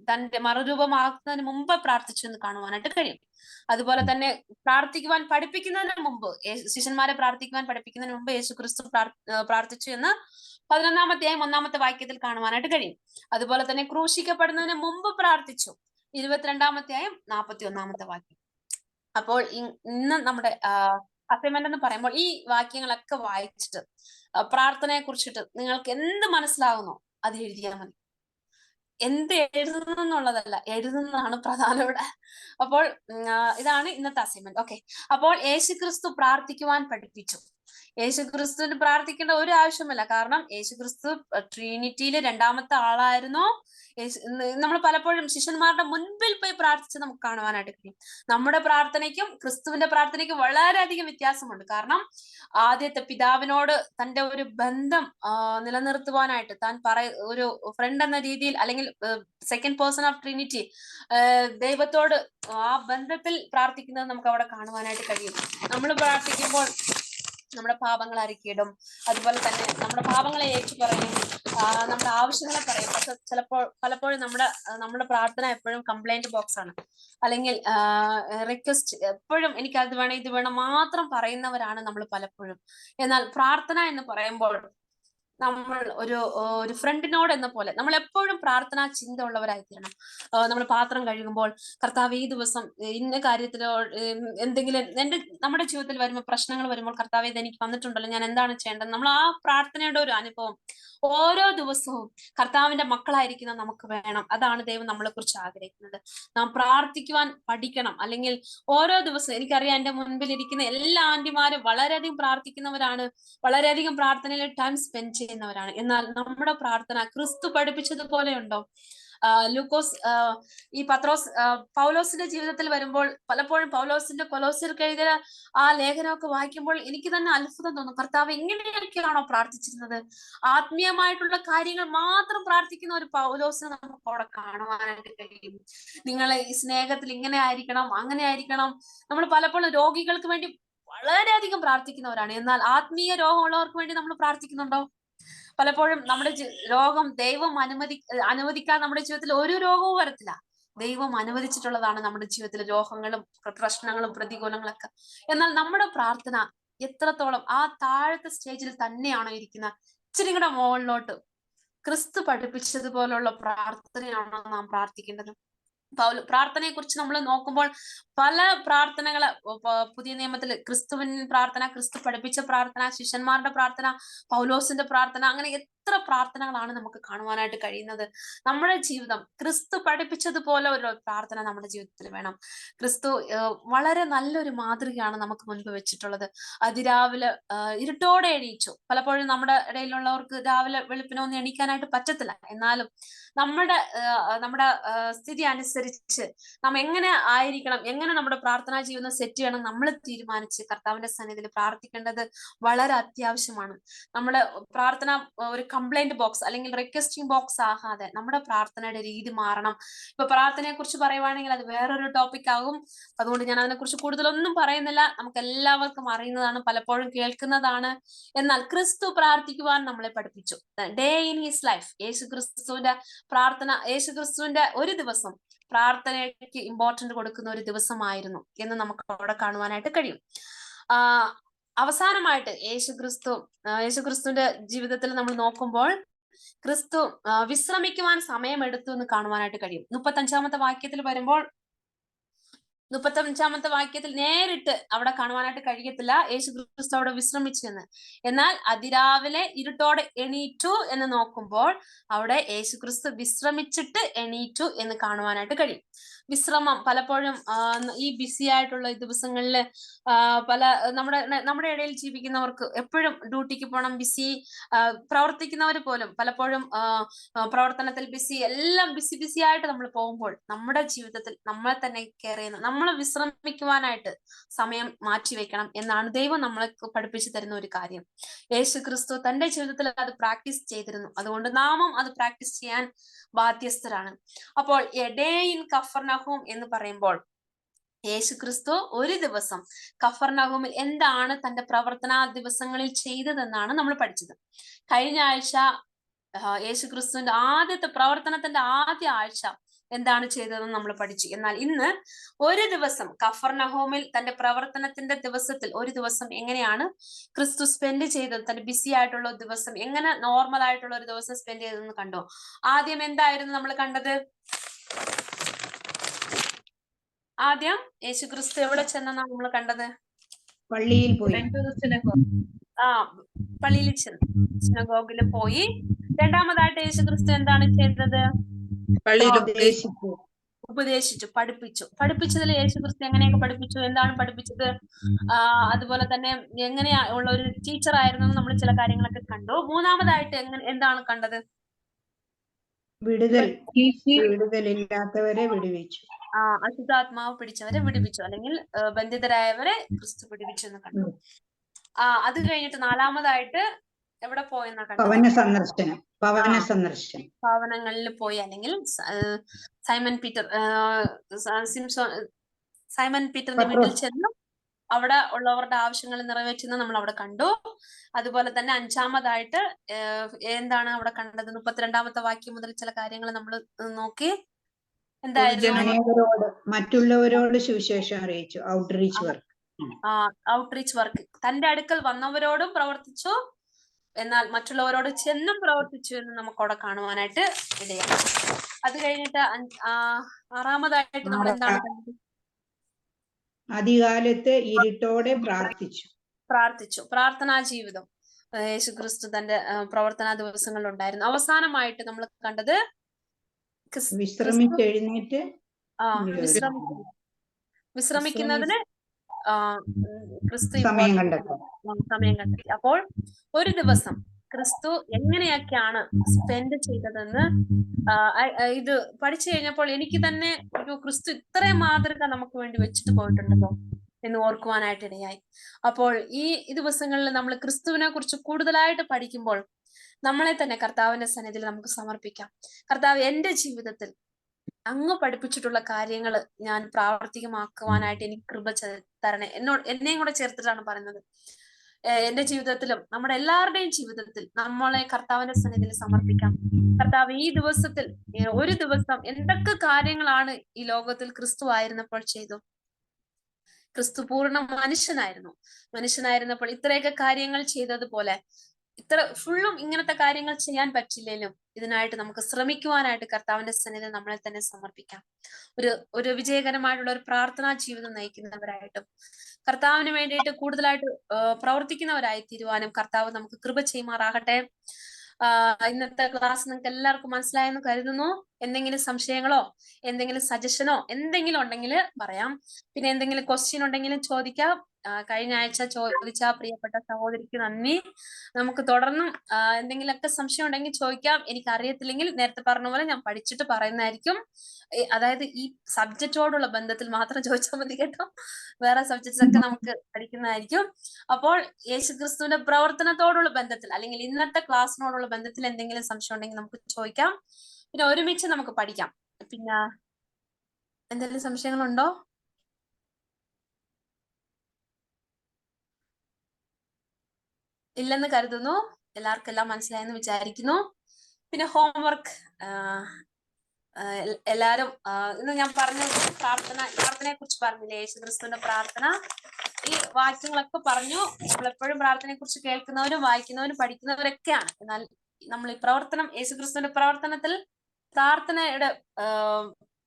തന്റെ മറുരൂപമാക്കുന്നതിന് മുമ്പ് പ്രാർത്ഥിച്ചു എന്ന് കാണുവാനായിട്ട് കഴിയും. അതുപോലെ തന്നെ പ്രാർത്ഥിക്കുവാൻ പഠിപ്പിക്കുന്നതിന് മുമ്പ്, ശിഷ്യന്മാരെ പ്രാർത്ഥിക്കുവാൻ പഠിപ്പിക്കുന്നതിന് മുമ്പ് യേശുക്രിസ്തു പ്രാർത്ഥിച്ചു എന്ന് 11-ാമത്തെ 1-ാമത്തെ വാക്യത്തിൽ കാണുവാനായിട്ട് കഴിയും. അതുപോലെ തന്നെ ക്രൂശിക്കപ്പെടുന്നതിന് മുമ്പ് പ്രാർത്ഥിച്ചു, 22-ാമത്തെ 41-ാമത്തെ വാക്യം. അപ്പോൾ ഇന്ന് നമ്മുടെ അസൈൻമെന്റ് എന്ന് പറയുമ്പോൾ ഈ വാക്യങ്ങളൊക്കെ വായിച്ചിട്ട് പ്രാർത്ഥനയെ കുറിച്ചിട്ട് നിങ്ങൾക്ക് എന്ത് മനസ്സിലാകുന്നോ അത് എഴുതിയാൽ മതി. എന്ത് എഴുതുന്നു എന്നുള്ളതല്ല, എഴുതുന്നതാണ് പ്രധാനം ഇവിടെ. അപ്പോൾ ഇതാണ് ഇന്നത്തെ അസൈൻമെന്റ്. ഓക്കെ, അപ്പോൾ യേശുക്രിസ്തു പ്രാർത്ഥിക്കുവാൻ പഠിപ്പിച്ചു. യേശുക്രിസ്തുവിന് പ്രാർത്ഥിക്കേണ്ട ഒരു ആവശ്യമില്ല, കാരണം യേശുക്രിസ്തു ട്രിനിറ്റിയിലെ 2ാമത്തെ ആളായിരുന്നു. നമ്മൾ പലപ്പോഴും ശിഷ്യന്മാരുടെ മുൻപിൽ പോയി പ്രാർത്ഥിച്ച് നമുക്ക് കാണുവാനായിട്ട് കഴിയും. നമ്മുടെ പ്രാർത്ഥനയ്ക്കും ക്രിസ്തുവിന്റെ പ്രാർത്ഥനയ്ക്കും വളരെയധികം വ്യത്യാസമുണ്ട്. കാരണം ആദ്യത്തെ പിതാവിനോട് തന്റെ ഒരു ബന്ധം നിലനിർത്തുവാനായിട്ട് താൻ ഒരു ഫ്രണ്ട് എന്ന രീതിയിൽ, അല്ലെങ്കിൽ സെക്കൻഡ് പേഴ്സൺ ഓഫ് ട്രിനിറ്റി, ദൈവത്തോട് ആ ബന്ധത്തിൽ പ്രാർത്ഥിക്കുന്നത് നമുക്ക് അവിടെ കാണുവാനായിട്ട് കഴിയും. നമ്മൾ പ്രാർത്ഥിക്കുമ്പോൾ നമ്മുടെ പാപങ്ങൾ അറിയിക്കിടും, അതുപോലെ തന്നെ നമ്മുടെ പാപങ്ങളെ ഏറ്റു പറയും, നമ്മുടെ ആവശ്യങ്ങളെ പറയും. പക്ഷെ പലപ്പോഴും നമ്മുടെ പ്രാർത്ഥന എപ്പോഴും കംപ്ലൈന്റ് ബോക്സ് ആണ്, അല്ലെങ്കിൽ റിക്വസ്റ്റ്, എപ്പോഴും എനിക്ക് അത് വേണം ഇത് വേണം മാത്രം പറയുന്നവരാണ് നമ്മൾ പലപ്പോഴും. എന്നാൽ പ്രാർത്ഥന എന്ന് പറയുമ്പോൾ നമ്മൾ ഒരു ഫ്രണ്ടിനോട് എന്ന പോലെ നമ്മൾ എപ്പോഴും പ്രാർത്ഥനാ ചിന്ത ഉള്ളവരായി തീരണം. നമ്മൾ പാത്രം കഴുകുമ്പോൾ, കർത്താവ് ഈ ദിവസം ഇന്ന കാര്യത്തിലോ എന്തെങ്കിലും നമ്മുടെ ജീവിതത്തിൽ വരുമ്പോൾ, പ്രശ്നങ്ങൾ വരുമ്പോൾ, കർത്താവ് ഇത് എനിക്ക് വന്നിട്ടുണ്ടല്ലോ, ഞാൻ എന്താണ് ചെയ്യേണ്ടത്, നമ്മൾ ആ പ്രാർത്ഥനയുടെ ഒരു അനുഭവം ഓരോ ദിവസവും കർത്താവിന്റെ മക്കളായിരിക്കുന്ന നമുക്ക് വേണം. അതാണ് ദൈവം നമ്മളെ കുറിച്ച് ആഗ്രഹിക്കുന്നത്. നാം പ്രാർത്ഥിക്കുവാൻ പഠിക്കണം. അല്ലെങ്കിൽ ഓരോ ദിവസവും, എനിക്കറിയാം എന്റെ മുൻപിൽ ഇരിക്കുന്ന എല്ലാ ആന്റിമാരും വളരെയധികം പ്രാർത്ഥിക്കുന്നവരാണ്, വളരെയധികം പ്രാർത്ഥനയിൽ ടൈം സ്പെൻഡ് ചെയ്യുന്നവരാണ്. എന്നാൽ നമ്മുടെ പ്രാർത്ഥന ക്രിസ്തു പഠിപ്പിച്ചതുപോലെ ഉണ്ടോ? ഈ പൗലോസിന്റെ ജീവിതത്തിൽ വരുമ്പോൾ, പലപ്പോഴും പൗലോസിന്റെ കൊലോസ്യർക്ക് എഴുതിയ ആ ലേഖനമൊക്കെ വായിക്കുമ്പോൾ എനിക്ക് തന്നെ അത്ഭുതം തോന്നും. കർത്താവ് ഇങ്ങനെയൊക്കെയാണോ പ്രാർത്ഥിച്ചിരുന്നത്? ആത്മീയമായിട്ടുള്ള കാര്യങ്ങൾ മാത്രം പ്രാർത്ഥിക്കുന്ന ഒരു പൗലോസിനെ നമുക്ക് അവിടെ കാണുവാനായിട്ട് കഴിയും. നിങ്ങൾ ഈ സ്നേഹത്തിൽ ഇങ്ങനെ ആയിരിക്കണം, അങ്ങനെ ആയിരിക്കണം. നമ്മൾ പലപ്പോഴും രോഗികൾക്ക് വേണ്ടി വളരെയധികം പ്രാർത്ഥിക്കുന്നവരാണ്. എന്നാൽ ആത്മീയ രോഗമുള്ളവർക്ക് വേണ്ടി നമ്മൾ പ്രാർത്ഥിക്കുന്നുണ്ടോ? പലപ്പോഴും നമ്മുടെ രോഗം ദൈവം അനുവദിക്കാതെ നമ്മുടെ ജീവിതത്തിൽ ഒരു രോഗവും വരത്തില്ല. ദൈവം അനുവദിച്ചിട്ടുള്ളതാണ് നമ്മുടെ ജീവിതത്തിലെ രോഗങ്ങളും പ്രശ്നങ്ങളും പ്രതികൂലങ്ങളൊക്കെ. എന്നാൽ നമ്മുടെ പ്രാർത്ഥന എത്രത്തോളം ആ താഴത്തെ സ്റ്റേജിൽ തന്നെയാണോ ഇരിക്കുന്ന, ഇച്ചിരി കൂടെ മുകളിലോട്ട് ക്രിസ്തു പഠിപ്പിച്ചതുപോലുള്ള പ്രാർത്ഥനയാണോ നാം പ്രാർത്ഥിക്കേണ്ടത്? പ്രാർത്ഥനയെ കുറിച്ച് നമ്മൾ നോക്കുമ്പോൾ പല പ്രാർത്ഥനകള് പുതിയ നിയമത്തിൽ, ക്രിസ്തുവിൻ പ്രാർത്ഥന, ക്രിസ്തു പഠിപ്പിച്ച പ്രാർത്ഥന, ശിഷ്യന്മാരുടെ പ്രാർത്ഥന, പൗലോസിന്റെ പ്രാർത്ഥന, അങ്ങനെ എത്ര പ്രാർത്ഥനകളാണ് നമുക്ക് കാണുവാനായിട്ട് കഴിയുന്നത്. നമ്മുടെ ജീവിതം ക്രിസ്തു പഠിപ്പിച്ചതുപോലെ ഒരു പ്രാർത്ഥന നമ്മുടെ ജീവിതത്തിൽ വേണം. ക്രിസ്തു വളരെ നല്ലൊരു മാതൃകയാണ് നമുക്ക് മുൻപ് വെച്ചിട്ടുള്ളത്. അതിരാവിലെ ഇരുട്ടോടെ എണീച്ചു. പലപ്പോഴും നമ്മുടെ ഇടയിലുള്ളവർക്ക് രാവിലെ വെളുപ്പിനൊന്നും എണീക്കാനായിട്ട് പറ്റത്തില്ല. എന്നാലും നമ്മുടെ സ്ഥിതി അനുസരിച്ച് നാം എങ്ങനെ ആയിരിക്കണം, എങ്ങനെ നമ്മുടെ പ്രാർത്ഥനാ ജീവിതം സെറ്റ് ചെയ്യണം, നമ്മൾ തീരുമാനിച്ച് കർത്താവിന്റെ സന്നിധിയിൽ പ്രാർത്ഥിക്കേണ്ടത് വളരെ അത്യാവശ്യമാണ്. നമ്മുടെ പ്രാർത്ഥന ഒരു കംപ്ലൈന്റ് ബോക്സ് അല്ലെങ്കിൽ റിക്വസ്റ്റിംഗ് ബോക്സ് ആകാതെ നമ്മുടെ പ്രാർത്ഥനയുടെ രീതി മാറണം. ഇപ്പൊ പ്രാർത്ഥനയെ കുറിച്ച് പറയുവാണെങ്കിൽ അത് വേറൊരു ടോപ്പിക് ആകും. അതുകൊണ്ട് ഞാൻ അതിനെക്കുറിച്ച് കൂടുതലൊന്നും പറയുന്നില്ല. നമുക്ക് എല്ലാവർക്കും അറിയുന്നതാണ്, പലപ്പോഴും കേൾക്കുന്നതാണ്. എന്നാൽ ക്രിസ്തു പ്രാർത്ഥിക്കുവാൻ നമ്മളെ പഠിപ്പിച്ചു. ഡേ ഇൻ ഹിസ് ലൈഫ്, യേശുക്രിസ്തുവിന്റെ പ്രാർത്ഥന, യേശുക്രിസ്തുവിന്റെ ഒരു ദിവസം പ്രാർത്ഥനയ്ക്ക് ഇമ്പോർട്ടന്റ് കൊടുക്കുന്ന ഒരു ദിവസമായിരുന്നു എന്ന് നമുക്ക് അവിടെ കാണുവാനായിട്ട് കഴിയും. അവസാനമായിട്ട് യേശുക്രിസ്തുവിന്റെ ജീവിതത്തിൽ നമ്മൾ നോക്കുമ്പോൾ ക്രിസ്തു വിശ്രമിക്കുവാൻ സമയമെടുത്തു എന്ന് കാണുവാനായിട്ട് കഴിയും. 35-ാമത്തെ വാക്യത്തിൽ വരുമ്പോൾ, 35-ാമത്തെ വാക്യത്തിൽ നേരിട്ട് അവിടെ കാണുവാനായിട്ട് കഴിയത്തില്ല യേശുക്രിസ്തു അവിടെ വിശ്രമിച്ചു എന്ന്. എന്നാൽ അതിരാവിലെ ഇരുട്ടോടെ എണീറ്റു എന്ന് നോക്കുമ്പോൾ അവിടെ യേശുക്രിസ്തു വിശ്രമിച്ചിട്ട് എണീറ്റു എന്ന് കാണുവാനായിട്ട് കഴിയും. വിശ്രമം പലപ്പോഴും ഈ ബിസി ആയിട്ടുള്ള ദിവസങ്ങളിൽ നമ്മുടെ ഇടയിൽ ജീവിക്കുന്നവർക്ക് എപ്പോഴും ഡ്യൂട്ടിക്ക് പോകണം, പ്രവർത്തിക്കുന്നവർ പോലും പലപ്പോഴും പ്രവർത്തനത്തിൽ എല്ലാം ബിസി ആയിട്ട് നമ്മൾ പോകുമ്പോൾ നമ്മുടെ ജീവിതത്തിൽ നമ്മളെ തന്നെ കെയർ ചെയ്യുന്ന, നമ്മൾ വിശ്രമിക്കുവാനായിട്ട് സമയം മാറ്റിവെക്കണം എന്നാണ് ദൈവം നമ്മളെ പഠിപ്പിച്ചു തരുന്ന ഒരു കാര്യം. യേശുക്രിസ്തു തന്റെ ജീവിതത്തിൽ അത് പ്രാക്ടീസ് ചെയ്തിരുന്നു. അതുകൊണ്ട് നാമും അത് പ്രാക്ടീസ് ചെയ്യാൻ ബാധ്യസ്ഥരാണ്. അപ്പോൾ എ ഡേ ഇൻ കഫർനഹൂം എന്ന് പറയുമ്പോൾ യേശുക്രിസ്തു ഒരു ദിവസം കഫർനഹൂമിൽ എന്താണ് തന്റെ പ്രവർത്തന ദിവസങ്ങളിൽ ചെയ്തതെന്നാണ് നമ്മൾ പഠിച്ചത്. കഴിഞ്ഞ ആഴ്ച യേശുക്രിസ്തുവിന്റെ പ്രവർത്തനത്തിന്റെ ആദ്യ ആഴ്ച എന്താണ് ചെയ്തതെന്ന് നമ്മൾ പഠിച്ചു. എന്നാൽ ഇന്ന് ഒരു ദിവസം കഫർനഹൂമിൽ തന്റെ പ്രവർത്തനത്തിന്റെ ദിവസത്തിൽ ഒരു ദിവസം എങ്ങനെയാണ് ക്രിസ്തു സ്പെൻഡ് ചെയ്തത്, തന്റെ ബിസി ആയിട്ടുള്ള ഒരു ദിവസം എങ്ങനെ നോർമൽ ആയിട്ടുള്ള ഒരു ദിവസം സ്പെൻഡ് ചെയ്തതെന്ന് കണ്ടോ? ആദ്യം എന്തായിരുന്നു നമ്മൾ കണ്ടത്? ആദ്യം യേശുക്രിസ്തു എവിടെ ചെന്നാണ് നമ്മൾ കണ്ടത്? പള്ളിയിൽ പോയി. പള്ളിയിൽ ചെന്ന് സിനഗോഗിൽ പോയി. രണ്ടാമതായിട്ട് യേശുക്രിസ്തു എന്താണ് ചെയ്തത്? ഉപദേശിച്ചു, പഠിപ്പിച്ചു. പഠിപ്പിച്ചതിൽ യേശുക്രിസ്തു എങ്ങനെയൊക്കെ പഠിപ്പിച്ചു? എന്താണ് പഠിപ്പിച്ചത്? അതുപോലെ തന്നെ എങ്ങനെയാ ഉള്ള ഒരു ടീച്ചർ ആയിരുന്നു നമ്മൾ ചില കാര്യങ്ങളൊക്കെ കണ്ടു. മൂന്നാമതായിട്ട് എന്താണ് കണ്ടത്? വിടുതലില്ലാത്തവരെ വിടുവിച്ചു. അശുദ്ധാത്മാവ് പിടിച്ചവരെ വിടുവിച്ചു, അല്ലെങ്കിൽ ബന്ധിതരായവരെ ക്രിസ്തു വിടുവിച്ചു എന്ന് കണ്ടു. അത് കഴിഞ്ഞിട്ട് നാലാമതായിട്ട് എവിടെ പോയെന്നാ കണ്ടത്? ഭവനങ്ങളിൽ പോയി, അല്ലെങ്കിൽ സൈമൺ പീറ്ററിന്റെ വീട്ടിൽ ചെന്ന് അവിടെ ഉള്ളവരുടെ ആവശ്യങ്ങൾ നിറവേറ്റുന്ന നമ്മൾ അവിടെ കണ്ടു. അതുപോലെ തന്നെ അഞ്ചാമതായിട്ട് എന്താണ് അവിടെ കണ്ടത്? 32ാമത്തെ വാക്യം മുതൽ ചില കാര്യങ്ങൾ നമ്മൾ നോക്കി. എന്തായിരുന്നു? മറ്റുള്ളവരോട് സുവിശേഷം അറിയിച്ചു. Outreach work. തന്റെ അടുക്കൽ വന്നവരോടും പ്രവർത്തിച്ചു, എന്നാൽ മറ്റുള്ളവരോട് ചെന്നും പ്രവർത്തിച്ചു എന്ന് നമുക്ക് അവിടെ കാണുവാനായിട്ട് ഇടയാണ്. അത് കഴിഞ്ഞിട്ട് ആറാമതായിട്ട് നമ്മൾ എന്താണ് കണ്ടത്? അതികാലത്ത് ഇരുട്ടോടെ പ്രാർത്ഥിച്ചു. പ്രാർത്ഥനാ ജീവിതം യേശുക്രിസ്തു തന്റെ പ്രവർത്തന ദിവസങ്ങളിൽ ഉണ്ടായിരുന്നു. അവസാനമായിട്ട് നമ്മൾ കണ്ടത് വിശ്രമിക്കുന്നതിന് ക്രിസ്തു സമയം കണ്ടെത്തി. അപ്പോൾ ഒരു ദിവസം ക്രിസ്തു എങ്ങനെയൊക്കെയാണ് സ്പെൻഡ് ചെയ്തതെന്ന് ഇത് പഠിച്ചു കഴിഞ്ഞപ്പോൾ എനിക്ക് തന്നെ ഒരു ക്രിസ്തു ഇത്രയും മാതൃക നമുക്ക് വേണ്ടി വെച്ചിട്ട് പോയിട്ടുണ്ടല്ലോ എന്ന് ഓർക്കുവാനായിട്ട് ഇടയായി. അപ്പോൾ ഈ ദിവസങ്ങളിൽ നമ്മൾ ക്രിസ്തുവിനെ കുറിച്ച് കൂടുതലായിട്ട് പഠിക്കുമ്പോൾ നമ്മളെ തന്നെ കർത്താവിന്റെ സന്നിധിയിൽ നമുക്ക് സമർപ്പിക്കാം. കർത്താവ്, എന്റെ ജീവിതത്തിൽ അങ്ങ് പഠിപ്പിച്ചിട്ടുള്ള കാര്യങ്ങൾ ഞാൻ പ്രാവർത്തികമാക്കുവാനായിട്ട് എനിക്ക് കൃപ തരണേ. എന്നെയും കൂടെ ചേർത്തിട്ടാണ് പറയുന്നത്. എന്റെ ജീവിതത്തിലും നമ്മുടെ എല്ലാവരുടെയും ജീവിതത്തിൽ നമ്മളെ കർത്താവിന്റെ സന്നിധിയിൽ സമർപ്പിക്കാം. കർത്താവ്, ഈ ദിവസത്തിൽ ഒരു ദിവസം എന്തൊക്കെ കാര്യങ്ങളാണ് ഈ ലോകത്തിൽ ക്രിസ്തു ആയിരുന്നപ്പോൾ ചെയ്തു? ക്രിസ്തു പൂർണ്ണ മനുഷ്യനായിരുന്നപ്പോൾ ഇത്രയൊക്കെ കാര്യങ്ങൾ ചെയ്തതുപോലെ ഇത്ര ഫുള്ളും ഇങ്ങനത്തെ കാര്യങ്ങൾ ചെയ്യാൻ പറ്റില്ലെങ്കിലും ഇതിനായിട്ട് നമുക്ക് ശ്രമിക്കുവാനായിട്ട് കർത്താവിന്റെ സന്നിധിയിൽ നമ്മളെ തന്നെ സമർപ്പിക്കാം. ഒരു വിജയകരമായിട്ടുള്ള ഒരു പ്രാർത്ഥനാ ജീവിതം നയിക്കുന്നവരായിട്ടും കർത്താവിന് വേണ്ടിയിട്ട് കൂടുതലായിട്ട് പ്രവർത്തിക്കുന്നവരായി തീരുവാനും കർത്താവ് നമുക്ക് കൃപ ചെയ്യുമാറാകട്ടെ. ഇന്നത്തെ ക്ലാസ് നിങ്ങൾക്ക് എല്ലാവർക്കും മനസ്സിലായെന്ന് കരുതുന്നു. എന്തെങ്കിലും സംശയങ്ങളോ എന്തെങ്കിലും സജഷനോ എന്തെങ്കിലും ഉണ്ടെങ്കിൽ പറയാം. പിന്നെ എന്തെങ്കിലും ക്വസ്റ്റ്യൻ ഉണ്ടെങ്കിലും ചോദിക്കാം. കഴിഞ്ഞ ആഴ്ച ചോദിച്ച പ്രിയപ്പെട്ട സഹോദരിക്ക് നന്ദി. നമുക്ക് തുടർന്നും എന്തെങ്കിലുമൊക്കെ സംശയം ഉണ്ടെങ്കിൽ ചോദിക്കാം. എനിക്ക് അറിയത്തില്ലെങ്കിൽ നേരത്തെ പറഞ്ഞ പോലെ ഞാൻ പഠിച്ചിട്ട് പറയുന്നതായിരിക്കും. അതായത് ഈ സബ്ജക്റ്റോടുള്ള ബന്ധത്തിൽ മാത്രം ചോദിച്ചാൽ മതി കേട്ടോ. വേറെ സബ്ജക്ട്സ് ഒക്കെ നമുക്ക് പഠിക്കുന്നതായിരിക്കും. അപ്പോൾ യേശുക്രിസ്തുവിന്റെ പ്രവർത്തനത്തോടുള്ള ബന്ധത്തിൽ അല്ലെങ്കിൽ ഇന്നത്തെ ക്ലാസ്സിനോടുള്ള ബന്ധത്തിൽ എന്തെങ്കിലും സംശയം ഉണ്ടെങ്കിൽ നമുക്ക് ചോദിക്കാം. പിന്നെ ഒരുമിച്ച് നമുക്ക് പഠിക്കാം. പിന്നെ എന്തെങ്കിലും സംശയങ്ങളുണ്ടോ? ഇല്ലെന്ന് കരുതുന്നു. എല്ലാവർക്കും എല്ലാം മനസ്സിലായെന്ന് വിചാരിക്കുന്നു. പിന്നെ ഹോംവർക്ക് എല്ലാരും ഇന്ന് ഞാൻ പറഞ്ഞ പ്രാർത്ഥനയെ കുറിച്ച് പറഞ്ഞില്ലേ? യേശുക്രിസ്തുവിന്റെ പ്രാർത്ഥന, ഈ വാക്യങ്ങളൊക്കെ പറഞ്ഞു. നമ്മളെപ്പോഴും പ്രാർത്ഥനയെ കുറിച്ച് കേൾക്കുന്നവരും വായിക്കുന്നവരും പഠിക്കുന്നവരൊക്കെയാണ്. എന്നാൽ നമ്മൾ ഈ പ്രവർത്തനം, യേശുക്രിസ്തുവിന്റെ പ്രവർത്തനത്തിൽ പ്രാർത്ഥനയുടെ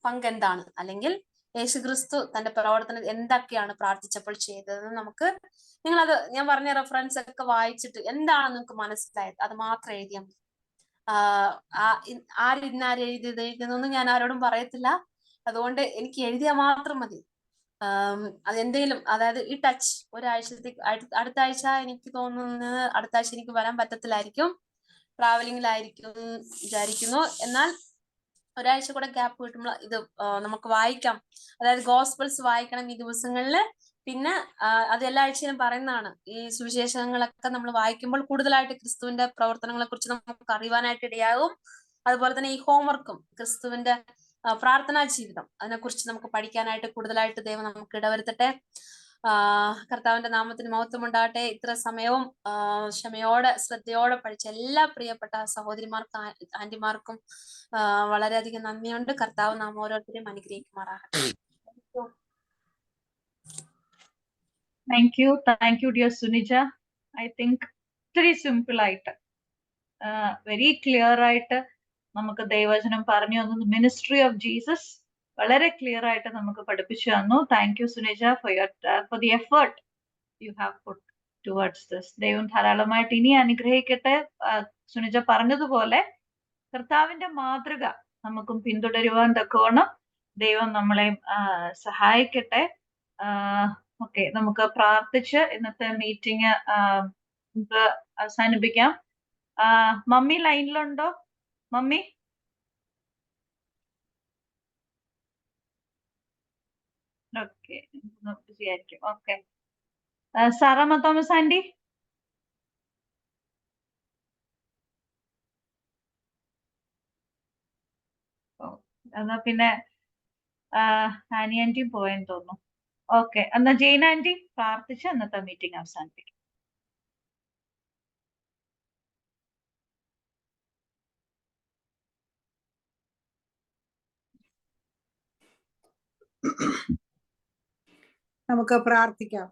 പങ്ക് എന്താണ്, അല്ലെങ്കിൽ യേശുക്രിസ്തു തന്റെ പ്രവർത്തനം എന്തൊക്കെയാണ് പ്രാർത്ഥിച്ചപ്പോൾ ചെയ്തതെന്ന് നമുക്ക് നിങ്ങളത് ഞാൻ പറഞ്ഞ റെഫറൻസ് ഒക്കെ വായിച്ചിട്ട് എന്താണെന്ന് നിങ്ങൾക്ക് മനസ്സിലായത് അത് മാത്രം എഴുതിയാൽ മതി. ആര് എഴുതിയതെന്നൊന്നും ഞാൻ ആരോടും പറയത്തില്ല. അതുകൊണ്ട് എനിക്ക് എഴുതിയാൽ മാത്രം മതി. അതെന്തെങ്കിലും, അതായത് ഈ ടച്ച് ഒരാഴ്ചത്തേക്ക്, അടുത്ത ആഴ്ച എനിക്ക് തോന്നുന്നത് അടുത്ത ആഴ്ച എനിക്ക് വരാൻ പറ്റത്തില്ലായിരിക്കും, ട്രാവലിംഗിലായിരിക്കും വിചാരിക്കുന്നു. എന്നാൽ ഒരാഴ്ച കൂടെ ഗ്യാപ്പ് കിട്ടുമ്പോൾ ഇത് നമുക്ക് വായിക്കാം. അതായത് ഗോസ്പൽസ് വായിക്കണം ഈ ദിവസങ്ങളിൽ. പിന്നെ അത് എല്ലാ ആഴ്ചയിലും പറയുന്നതാണ്. ഈ സുവിശേഷങ്ങളൊക്കെ നമ്മൾ വായിക്കുമ്പോൾ കൂടുതലായിട്ട് ക്രിസ്തുവിന്റെ പ്രവർത്തനങ്ങളെ കുറിച്ച് നമുക്ക് അറിയുവാനായിട്ട് ഇടയാകും. അതുപോലെ തന്നെ ഈ ഹോംവർക്കും ക്രിസ്തുവിന്റെ പ്രാർത്ഥനാ ജീവിതം, അതിനെക്കുറിച്ച് നമുക്ക് പഠിക്കാനായിട്ട് കൂടുതലായിട്ട് ദൈവം നമുക്ക് ഇടവരുത്തട്ടെ. കർത്താവിന്റെ നാമത്തിന് മഹത്വം ഉണ്ടാകട്ടെ. ഇത്ര സമയവും ക്ഷമയോടെ ശ്രദ്ധയോടെ പഠിച്ച എല്ലാ പ്രിയപ്പെട്ട സഹോദരിമാർക്കും ആന്റിമാർക്കും വളരെയധികം നന്ദിയുണ്ട്. കർത്താവ് നാം ഓരോരുത്തരെയും അനുഗ്രഹിക്കുമാറാകട്ടെ. Thank you dear Sunija. I think ഇത്തിരി സിമ്പിൾ ആയിട്ട് വെരി ക്ലിയർ ആയിട്ട് നമുക്ക് ദൈവവചനം പറഞ്ഞു തന്നു. മിനിസ്ട്രി ഓഫ് ജീസസ് വളരെ ക്ലിയർ ആയിട്ട് നമുക്ക് പഠിപ്പിച്ചു തന്നു. Thank you Sunija for the effort you have put towards this. ദൈവം ധാരാളമായിട്ട് ഇനി അനുഗ്രഹിക്കട്ടെ. സുനിജ പറഞ്ഞതുപോലെ കർത്താവിന്റെ മാതൃക നമുക്കും പിന്തുടരുവാൻ തക്കവണ്ണം ദൈവം നമ്മളെ സഹായിക്കട്ടെ. ഓക്കെ, നമുക്ക് പ്രാർത്ഥിച്ച് ഇന്നത്തെ മീറ്റിംഗ് നമുക്ക് അവസാനിപ്പിക്കാം. മമ്മി ലൈനിലുണ്ടോ? മമ്മി? ഓക്കെ, ബിസി ആയിരിക്കും. Okay, Saramma Thomas aunty? എന്നാ പിന്നെ ആനി ആന്റി പോയെന്ന് തോന്നുന്നു. ഓക്കെ, എന്നാ ജെയിൻ ആന്റി പ്രാർത്ഥിച്ച് ഇന്നത്തെ മീറ്റിംഗ് അവസാനിപ്പിക്കും. നമുക്ക് പ്രാർത്ഥിക്കാം.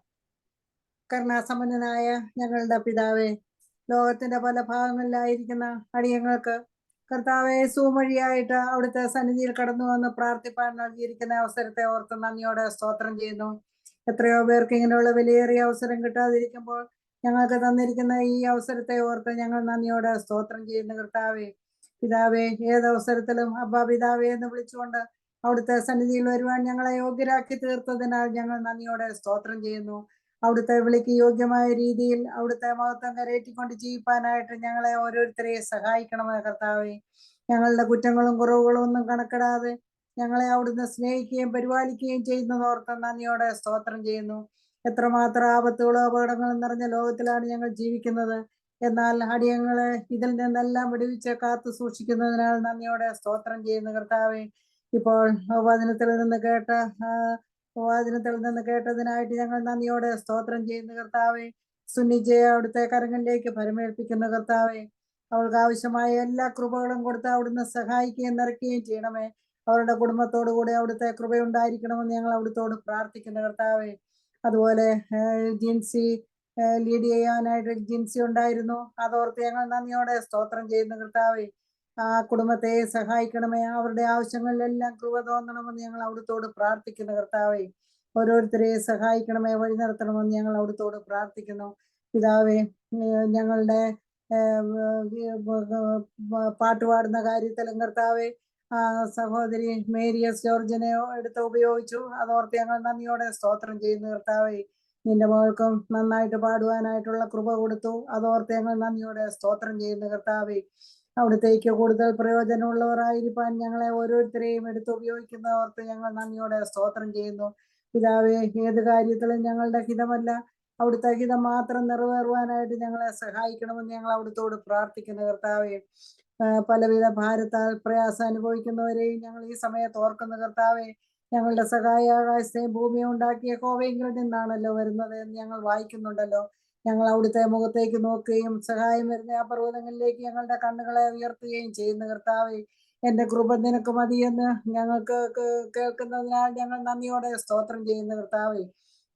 കരുണാസമ്പന്നനായ ഞങ്ങളുടെ പിതാവേ, ലോകത്തിന്റെ പല ഭാഗങ്ങളിലായിരിക്കുന്ന അടിയങ്ങൾക്ക് കർത്താവെ സൂം വഴിയായിട്ട് അവിടുത്തെ സന്നിധിയിൽ കടന്നു വന്ന് പ്രാർത്ഥിപ്പാൻ നൽകിയിരിക്കുന്ന അവസരത്തെ ഓർത്ത് നന്ദിയോടെ സ്തോത്രം ചെയ്യുന്നു. എത്രയോ പേർക്ക് ഇങ്ങനെയുള്ള വിലയേറിയ അവസരം കിട്ടാതിരിക്കുമ്പോൾ ഞങ്ങൾക്ക് തന്നിരിക്കുന്ന ഈ അവസരത്തെ ഓർത്ത് ഞങ്ങൾ നന്ദിയോടെ സ്തോത്രം ചെയ്യുന്നു. കർത്താവെ പിതാവെ, ഏതവസരത്തിലും അബ്ബാ പിതാവെ എന്ന് വിളിച്ചുകൊണ്ട് അവിടുത്തെ സന്നിധിയിൽ വരുവാൻ ഞങ്ങളെ യോഗ്യരാക്കി തീർത്തതിനാൽ ഞങ്ങൾ നന്ദിയോടെ സ്തോത്രം ചെയ്യുന്നു. അവിടുത്തെ വിളിക്ക് യോഗ്യമായ രീതിയിൽ അവിടുത്തെ മഹത്വം കരയേറ്റിക്കൊണ്ട് ജീവിപ്പാനായിട്ട് ഞങ്ങളെ ഓരോരുത്തരെയും സഹായിക്കണമേ കർത്താവെ. ഞങ്ങളുടെ കുറ്റങ്ങളും കുറവുകളും ഒന്നും കണക്കിടാതെ ഞങ്ങളെ അവിടുന്ന് സ്നേഹിക്കുകയും പരിപാലിക്കുകയും ചെയ്യുന്നതോർത്ത് നന്ദിയോടെ സ്തോത്രം ചെയ്യുന്നു. എത്രമാത്രം ആപത്തുകളും അപകടങ്ങളും നിറഞ്ഞ ലോകത്തിലാണ് ഞങ്ങൾ ജീവിക്കുന്നത്. എന്നാൽ അടിയങ്ങളെ ഇതിൽ നിന്നെല്ലാം വിടുവിച്ച് കാത്തു സൂക്ഷിക്കുന്നതിനാൽ നന്ദിയോടെ സ്തോത്രം ചെയ്യുന്നു കർത്താവെ. ഇപ്പോൾ വചനത്തിൽ നിന്ന് കേട്ടതിനായിട്ട് ഞങ്ങൾ നന്ദിയോടെ സ്തോത്രം ചെയ്യുന്ന കർത്താവെ. സുനിജയെ അവിടുത്തെ കരങ്ങളിലേക്ക് പരമേൽപ്പിക്കുന്ന കർത്താവെ. അവൾക്ക് ആവശ്യമായ എല്ലാ കൃപകളും കൊടുത്ത് അവിടുന്ന് സഹായിക്കുകയും നിറയ്ക്കുകയും ചെയ്യണമേ. അവരുടെ കുടുംബത്തോടു കൂടി അവിടുത്തെ കൃപയുണ്ടായിരിക്കണമെന്ന് ഞങ്ങൾ അവിടുത്തോട് പ്രാർത്ഥിക്കുന്ന കർത്താവെ. അതുപോലെ ജിൻസി ലീഡ് ചെയ്യാനായിട്ട് ജിൻസി ഉണ്ടായിരുന്നു. അതോർത്ത് ഞങ്ങൾ നന്ദിയോടെ സ്തോത്രം ചെയ്യുന്ന കർത്താവെ. ആ കുടുംബത്തെ സഹായിക്കണമേ. അവരുടെ ആവശ്യങ്ങളിലെല്ലാം കൃപ തോന്നണമെന്ന് ഞങ്ങൾ അവിടുത്തോട് പ്രാർത്ഥിക്കുന്ന കർത്താവെ. ഓരോരുത്തരെയും സഹായിക്കണമേ, വഴി നടത്തണമെന്ന് ഞങ്ങൾ അവിടുത്തോട് പ്രാർത്ഥിക്കുന്നു പിതാവെ. ഞങ്ങളുടെ പാട്ടുപാടുന്ന കാര്യത്തിലും കർത്താവെ സഹോദരി മേരിയസ് ജോർജിനെ എടുത്ത് ഉപയോഗിച്ചു. അതോർത്ത് ഞങ്ങൾ നന്ദിയോടെ സ്തോത്രം ചെയ്യുന്നു കർത്താവെ. നിന്റെ മകൾക്കും നന്നായിട്ട് പാടുവാനായിട്ടുള്ള കൃപ കൊടുത്തു. അതോർത്ത് ഞങ്ങൾ നന്ദിയോടെ സ്തോത്രം ചെയ്യുന്നു കർത്താവെ. അവിടത്തേക്ക് കൂടുതൽ പ്രയോജനമുള്ളവരായിരിക്കാൻ ഞങ്ങളെ ഓരോരുത്തരെയും എടുത്ത് ഉപയോഗിക്കുന്നവർക്ക് ഞങ്ങൾ നന്ദിയോടെ സ്തോത്രം ചെയ്യുന്നു പിതാവെ. ഏത് കാര്യത്തിലും ഞങ്ങളുടെ ഹിതമല്ല, അവിടുത്തെ ഹിതം മാത്രം നിറവേറുവാനായിട്ട് ഞങ്ങളെ സഹായിക്കണമെന്ന് ഞങ്ങൾ അവിടുത്തോട് പ്രാർത്ഥിക്കുന്നു കർത്താവെ. പലവിധ ഭാരത്താൽ പ്രയാസം അനുഭവിക്കുന്നവരെയും ഞങ്ങൾ ഈ സമയത്ത് ഓർക്കുന്ന കർത്താവെ. ഞങ്ങളുടെ സഹായാകാശത്തെയും ഭൂമിയെ ഉണ്ടാക്കിയ യഹോവയിൽ നിന്നാണല്ലോ വരുന്നത് എന്ന് ഞങ്ങൾ വായിക്കുന്നുണ്ടല്ലോ. ഞങ്ങൾ അവിടുത്തെ മുഖത്തേക്ക് നോക്കുകയും സഹായം വരുന്ന ആ പർവ്വതങ്ങളിലേക്ക് ഞങ്ങളുടെ കണ്ണുകളെ ഉയർത്തുകയും ചെയ്യുന്ന കർത്താവെ. എന്റെ കൃപ നിനക്ക് മതിയെന്ന് ഞങ്ങൾക്ക് കേൾക്കുന്നതിനാൽ ഞങ്ങൾ നന്ദിയോടെ സ്തോത്രം ചെയ്യുന്ന കർത്താവെ.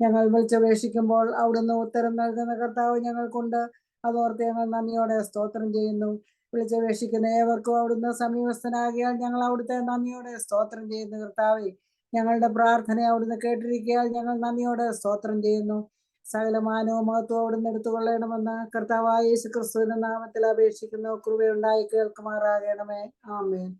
ഞങ്ങൾ വിളിച്ചപേക്ഷിക്കുമ്പോൾ അവിടുന്ന് ഉത്തരം നൽകുന്ന കർത്താവ് ഞങ്ങൾക്കുണ്ട്. അതോർത്ത് ഞങ്ങൾ നന്ദിയോടെ സ്തോത്രം ചെയ്യുന്നു. വിളിച്ചപേക്ഷിക്കുന്ന ഏവർക്കും അവിടുന്ന് സമീപസ്ഥനാകിയാൽ ഞങ്ങൾ അവിടുത്തെ നന്ദിയോടെ സ്തോത്രം ചെയ്യുന്ന കർത്താവെ. ഞങ്ങളുടെ പ്രാർത്ഥന അവിടുന്ന് കേട്ടിരിക്കാൻ ഞങ്ങൾ നന്ദിയോടെ സ്തോത്രം ചെയ്യുന്നു. സകലമാനവും മഹത്വം അവിടുന്ന് എടുത്തുകൊള്ളണമെന്ന് കർത്താവായ യേശു ക്രിസ്തുവിന്റെ നാമത്തിൽ അപേക്ഷിക്കുന്നു. കൃപയുണ്ടായി കേൾക്കുമാറാകണമേ. ആമേൻ.